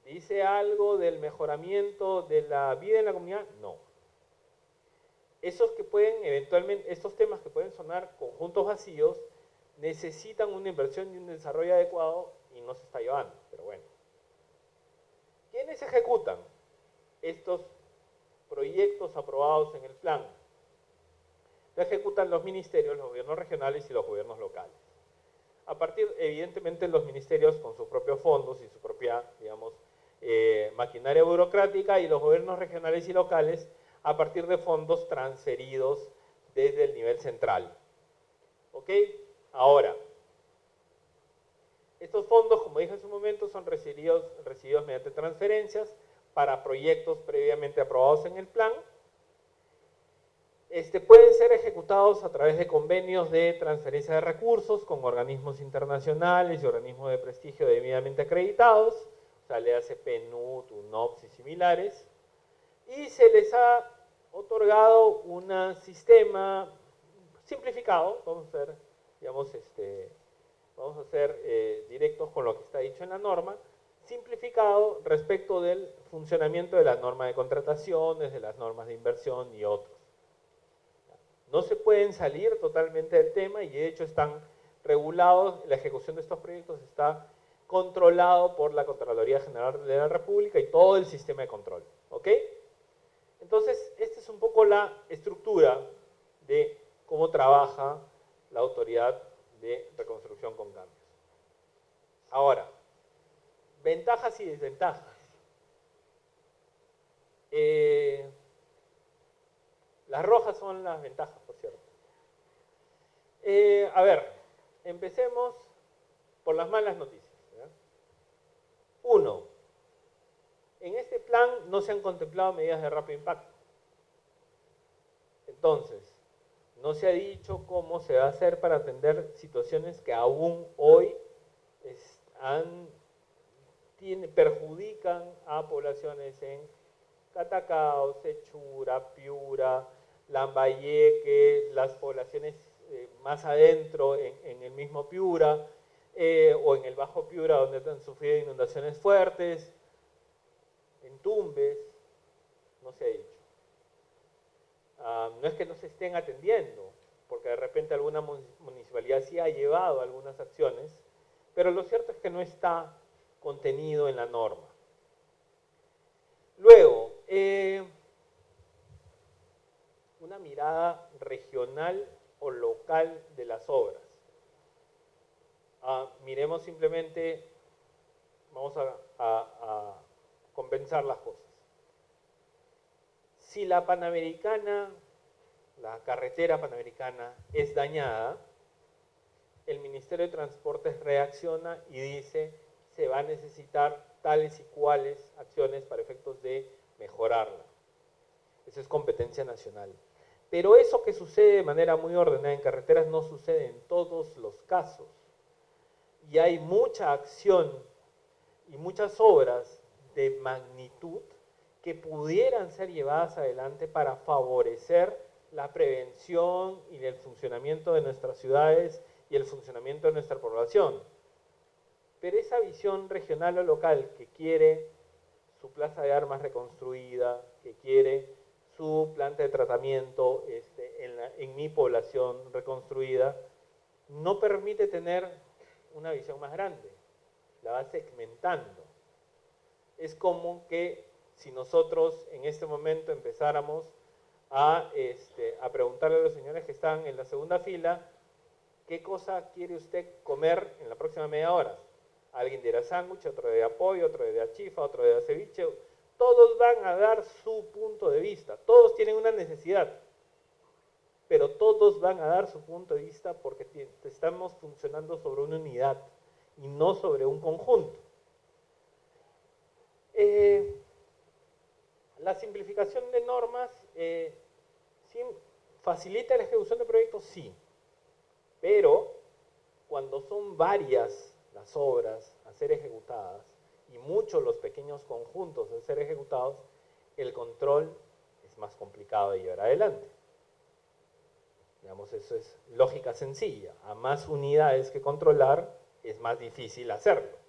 S4: ¿Dice algo del mejoramiento de la vida en la comunidad? No. Esos que pueden, eventualmente, estos temas que pueden sonar conjuntos vacíos, necesitan una inversión y un desarrollo adecuado y no se está llevando, pero bueno. ¿Quiénes ejecutan estos proyectos aprobados en el plan? Lo ejecutan los ministerios, los gobiernos regionales y los gobiernos locales. A partir, evidentemente, los ministerios con sus propios fondos y su propia, digamos, maquinaria burocrática, y los gobiernos regionales y locales a partir de fondos transferidos desde el nivel central. ¿Ok? Ahora, estos fondos, como dije en su momento, son recibidos mediante transferencias para proyectos previamente aprobados en el plan. Pueden ser ejecutados a través de convenios de transferencia de recursos con organismos internacionales y organismos de prestigio debidamente acreditados, o sea, le hace PNUD, UNOPS y similares, y se les ha otorgado un sistema simplificado. Vamos a ser, digamos, directos con lo que está dicho en la norma, simplificado respecto del funcionamiento de las normas de contrataciones, de las normas de inversión y otros. No se pueden salir totalmente del tema y de hecho están regulados, la ejecución de estos proyectos está controlado por la Contraloría General de la República y todo el sistema de control. ¿Ok? Entonces, esta es un poco la estructura de cómo trabaja la Autoridad de Reconstrucción con Cambios. Ahora, ventajas y desventajas. Las rojas son las ventajas, por cierto. A ver, empecemos por las malas noticias. ¿Ya? 1. En este plan no se han contemplado medidas de rápido impacto. Entonces, no se ha dicho cómo se va a hacer para atender situaciones que aún hoy perjudican a poblaciones en Catacao, Sechura, Piura, Lambayeque, las poblaciones más adentro en el mismo Piura, o en el Bajo Piura, donde han sufrido inundaciones fuertes, en Tumbes, no se ha dicho. No es que no se estén atendiendo, porque de repente alguna municipalidad sí ha llevado algunas acciones, pero lo cierto es que no está contenido en la norma. Luego, una mirada regional o local de las obras. Miremos simplemente, vamos a compensar las cosas. Si la Panamericana, la carretera Panamericana es dañada, el Ministerio de Transportes reacciona y dice se va a necesitar tales y cuales acciones para efectos de mejorarla. Eso es competencia nacional. Pero eso que sucede de manera muy ordenada en carreteras no sucede en todos los casos. Y hay mucha acción y muchas obras de magnitud que pudieran ser llevadas adelante para favorecer la prevención y el funcionamiento de nuestras ciudades y el funcionamiento de nuestra población. Pero esa visión regional o local que quiere su plaza de armas reconstruida, que quiere su planta de tratamiento en mi población reconstruida, no permite tener una visión más grande, la va segmentando. Es como que si nosotros en este momento empezáramos a preguntarle a los señores que están en la segunda fila ¿qué cosa quiere usted comer en la próxima media hora? Alguien dirá sándwich, otro dirá pollo, otro dirá chifa, otro dirá ceviche. Todos van a dar su punto de vista, todos tienen una necesidad, pero todos van a dar su punto de vista porque estamos funcionando sobre una unidad y no sobre un conjunto. La simplificación de normas ¿sí facilita la ejecución de proyectos? Sí, pero cuando son varias las obras a ser ejecutadas y muchos los pequeños conjuntos a ser ejecutados, el control es más complicado de llevar adelante. Digamos, eso es lógica sencilla. A más unidades que controlar, es más difícil hacerlo.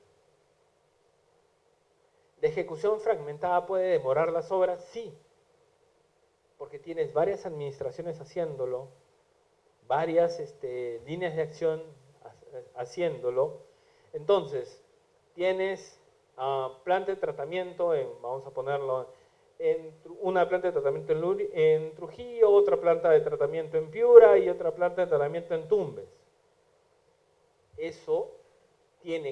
S4: ¿La ejecución fragmentada puede demorar las obras? Sí, porque tienes varias administraciones haciéndolo, varias líneas de acción haciéndolo. Entonces, tienes planta de tratamiento, vamos a ponerlo, una planta de tratamiento en Trujillo, otra planta de tratamiento en Piura y otra planta de tratamiento en Tumbes. Eso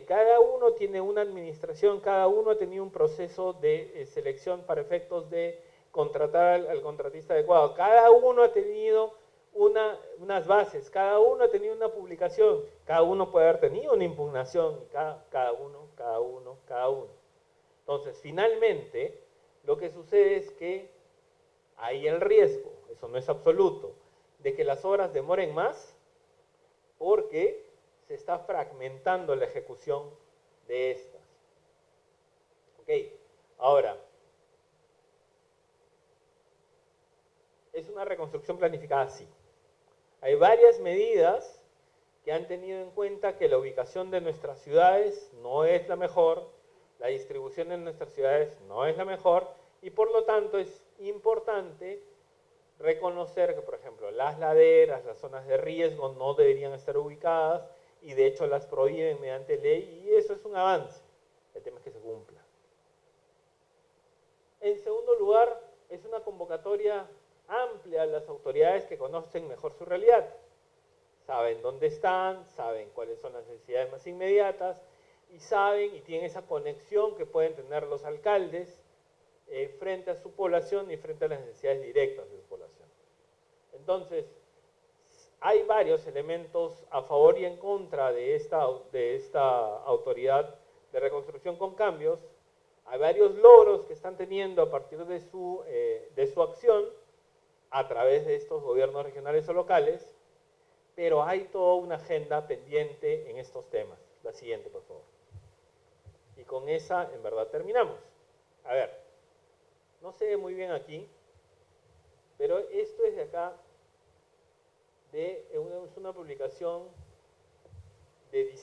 S4: cada uno tiene una administración, cada uno ha tenido un proceso de selección para efectos de contratar al contratista adecuado. Cada uno ha tenido unas bases, cada uno ha tenido una publicación, cada uno puede haber tenido una impugnación, cada uno. Entonces, finalmente, lo que sucede es que hay el riesgo, eso no es absoluto, de que las obras demoren más porque se está fragmentando la ejecución de estas. Ok, ahora, ¿es una reconstrucción planificada? Sí. Hay varias medidas que han tenido en cuenta que la ubicación de nuestras ciudades no es la mejor, la distribución en nuestras ciudades no es la mejor, y por lo tanto es importante reconocer que, por ejemplo, las laderas, las zonas de riesgo no deberían estar ubicadas, y de hecho las prohíben mediante ley, y eso es un avance. El tema es que se cumpla. En segundo lugar, es una convocatoria amplia a las autoridades que conocen mejor su realidad. Saben dónde están, saben cuáles son las necesidades más inmediatas, y saben y tienen esa conexión que pueden tener los alcaldes frente a su población y frente a las necesidades directas de su población. Entonces, hay varios elementos a favor y en contra de esta autoridad de reconstrucción con cambios. Hay varios logros que están teniendo a partir de su acción a través de estos gobiernos regionales o locales, pero hay toda una agenda pendiente en estos temas. La siguiente, por favor. Y con esa, en verdad, terminamos. A ver, no se ve muy bien aquí, pero esto es de acá, es una publicación de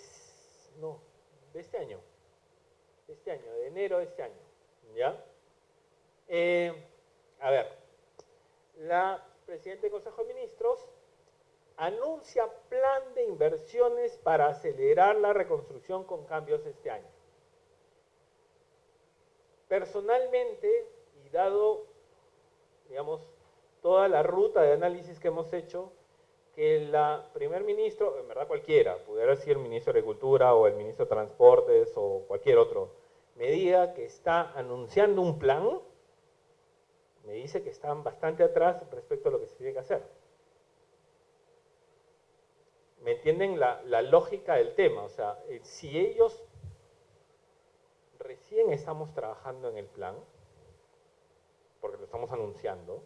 S4: este año, de enero de este año, ¿ya? A ver, la Presidenta del Consejo de Ministros anuncia plan de inversiones para acelerar la reconstrucción con cambios este año. Personalmente, y dado, digamos, toda la ruta de análisis que hemos hecho, que la primer ministro, en verdad cualquiera, pudiera ser el ministro de Agricultura o el ministro de Transportes o cualquier otro, me diga que está anunciando un plan, me dice que están bastante atrás respecto a lo que se tiene que hacer. ¿Me entienden la lógica del tema? O sea, si ellos recién estamos trabajando en el plan, porque lo estamos anunciando,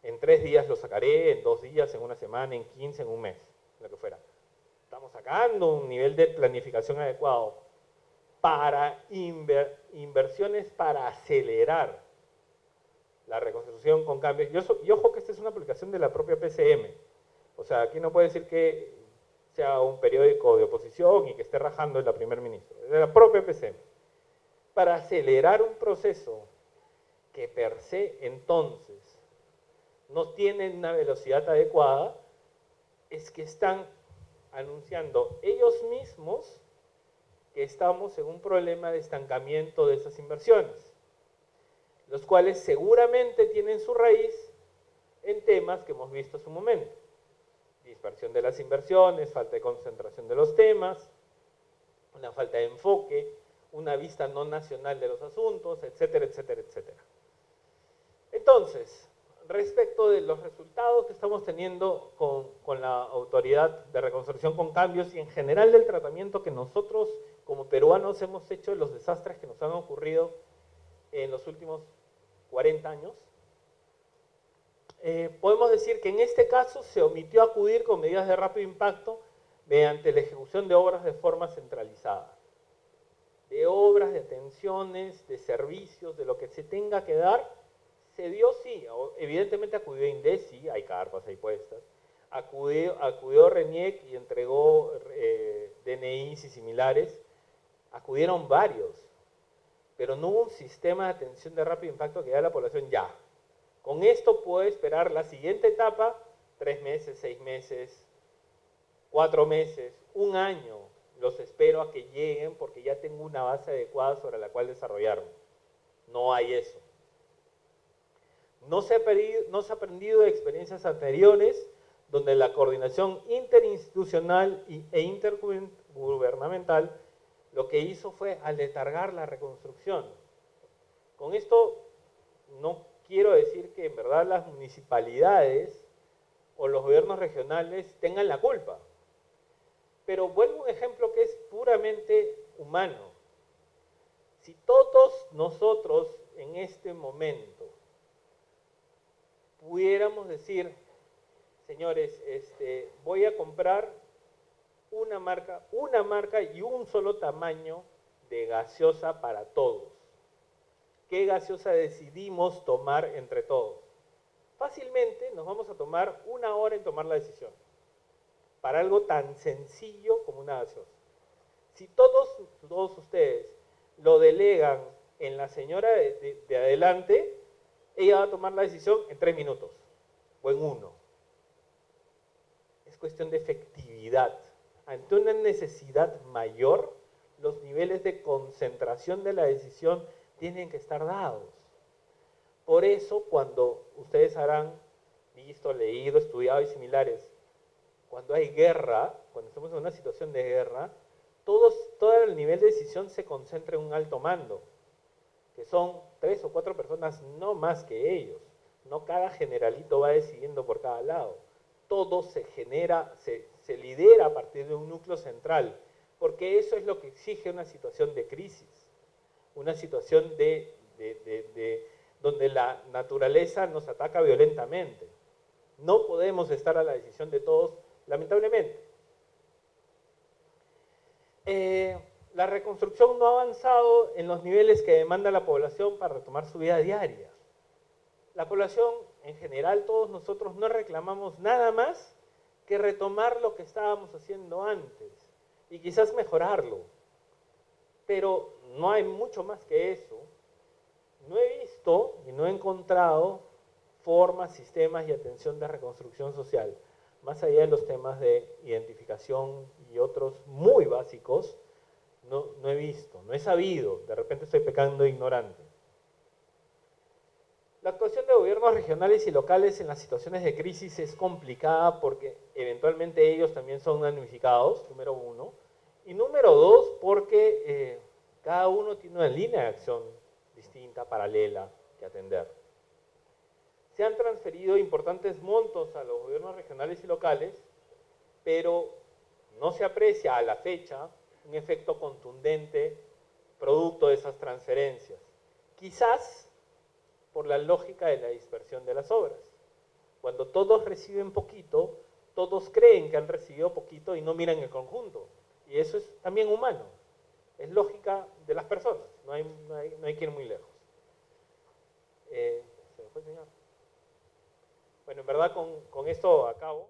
S4: en 3 días lo sacaré, en 2 días, en 1 semana, en 15, en 1 mes, lo que fuera. Estamos sacando un nivel de planificación adecuado para inversiones para acelerar la reconstrucción con cambios. Y ojo que esta es una publicación de la propia PCM. O sea, aquí no puede decir que sea un periódico de oposición y que esté rajando en la primer ministro. Es de la propia PCM. Para acelerar un proceso que per se, entonces, no tienen una velocidad adecuada, es que están anunciando ellos mismos que estamos en un problema de estancamiento de esas inversiones, los cuales seguramente tienen su raíz en temas que hemos visto hace un momento. dispersión de las inversiones, falta de concentración de los temas, una falta de enfoque, una vista no nacional de los asuntos, etcétera, etcétera, etcétera. Entonces, respecto de los resultados que estamos teniendo con la Autoridad de Reconstrucción con Cambios y en general del tratamiento que nosotros como peruanos hemos hecho de los desastres que nos han ocurrido en los últimos 40 años, podemos decir que en este caso se omitió acudir con medidas de rápido impacto mediante la ejecución de obras de forma centralizada. De obras, de atenciones, de servicios, de lo que se tenga que dar, se dio sí, evidentemente acudió INDECI, hay carpas, hay puestas, acudió RENIEC y entregó DNIs y similares, acudieron varios, pero no hubo un sistema de atención de rápido impacto que diera a la población ya. Con esto puedo esperar la siguiente etapa, 3 meses, 6 meses, 4 meses, 1 año, los espero a que lleguen porque ya tengo una base adecuada sobre la cual desarrollarme. No hay eso. No se ha aprendido de experiencias anteriores donde la coordinación interinstitucional e intergubernamental lo que hizo fue aletargar la reconstrucción. Con esto no quiero decir que en verdad las municipalidades o los gobiernos regionales tengan la culpa, pero vuelvo a un ejemplo que es puramente humano. Si todos nosotros en este momento pudiéramos decir, señores, voy a comprar una marca y un solo tamaño de gaseosa para todos. ¿Qué gaseosa decidimos tomar entre todos? Fácilmente nos vamos a tomar 1 hora en tomar la decisión, para algo tan sencillo como una gaseosa. Si todos ustedes lo delegan en la señora de adelante, ella va a tomar la decisión en 3 minutos, o en 1. Es cuestión de efectividad. Ante una necesidad mayor, los niveles de concentración de la decisión tienen que estar dados. Por eso, cuando ustedes habrán visto, leído, estudiado y similares, cuando hay guerra, cuando estamos en una situación de guerra, todo el nivel de decisión se concentra en un alto mando, que son 3 o 4 personas, no más que ellos. No cada generalito va decidiendo por cada lado. Todo se genera, se lidera a partir de un núcleo central, porque eso es lo que exige una situación de crisis, una situación donde la naturaleza nos ataca violentamente. No podemos estar a la decisión de todos, lamentablemente. La reconstrucción no ha avanzado en los niveles que demanda la población para retomar su vida diaria. La población, en general, todos nosotros no reclamamos nada más que retomar lo que estábamos haciendo antes y quizás mejorarlo. Pero no hay mucho más que eso. No he visto y no he encontrado formas, sistemas y atención de reconstrucción social, más allá de los temas de identificación y otros muy básicos. No he visto, no he sabido, de repente estoy pecando de ignorante. La actuación de gobiernos regionales y locales en las situaciones de crisis es complicada porque eventualmente ellos también son damnificados, número 1. Y número 2, porque cada uno tiene una línea de acción distinta, paralela, que atender. Se han transferido importantes montos a los gobiernos regionales y locales, pero no se aprecia a la fecha un efecto contundente producto de esas transferencias. Quizás por la lógica de la dispersión de las obras. Cuando todos reciben poquito, todos creen que han recibido poquito y no miran el conjunto. Y eso es también humano. Es lógica de las personas. No hay que ir muy lejos. ¿Se me fue, señor? Bueno, en verdad con esto acabo.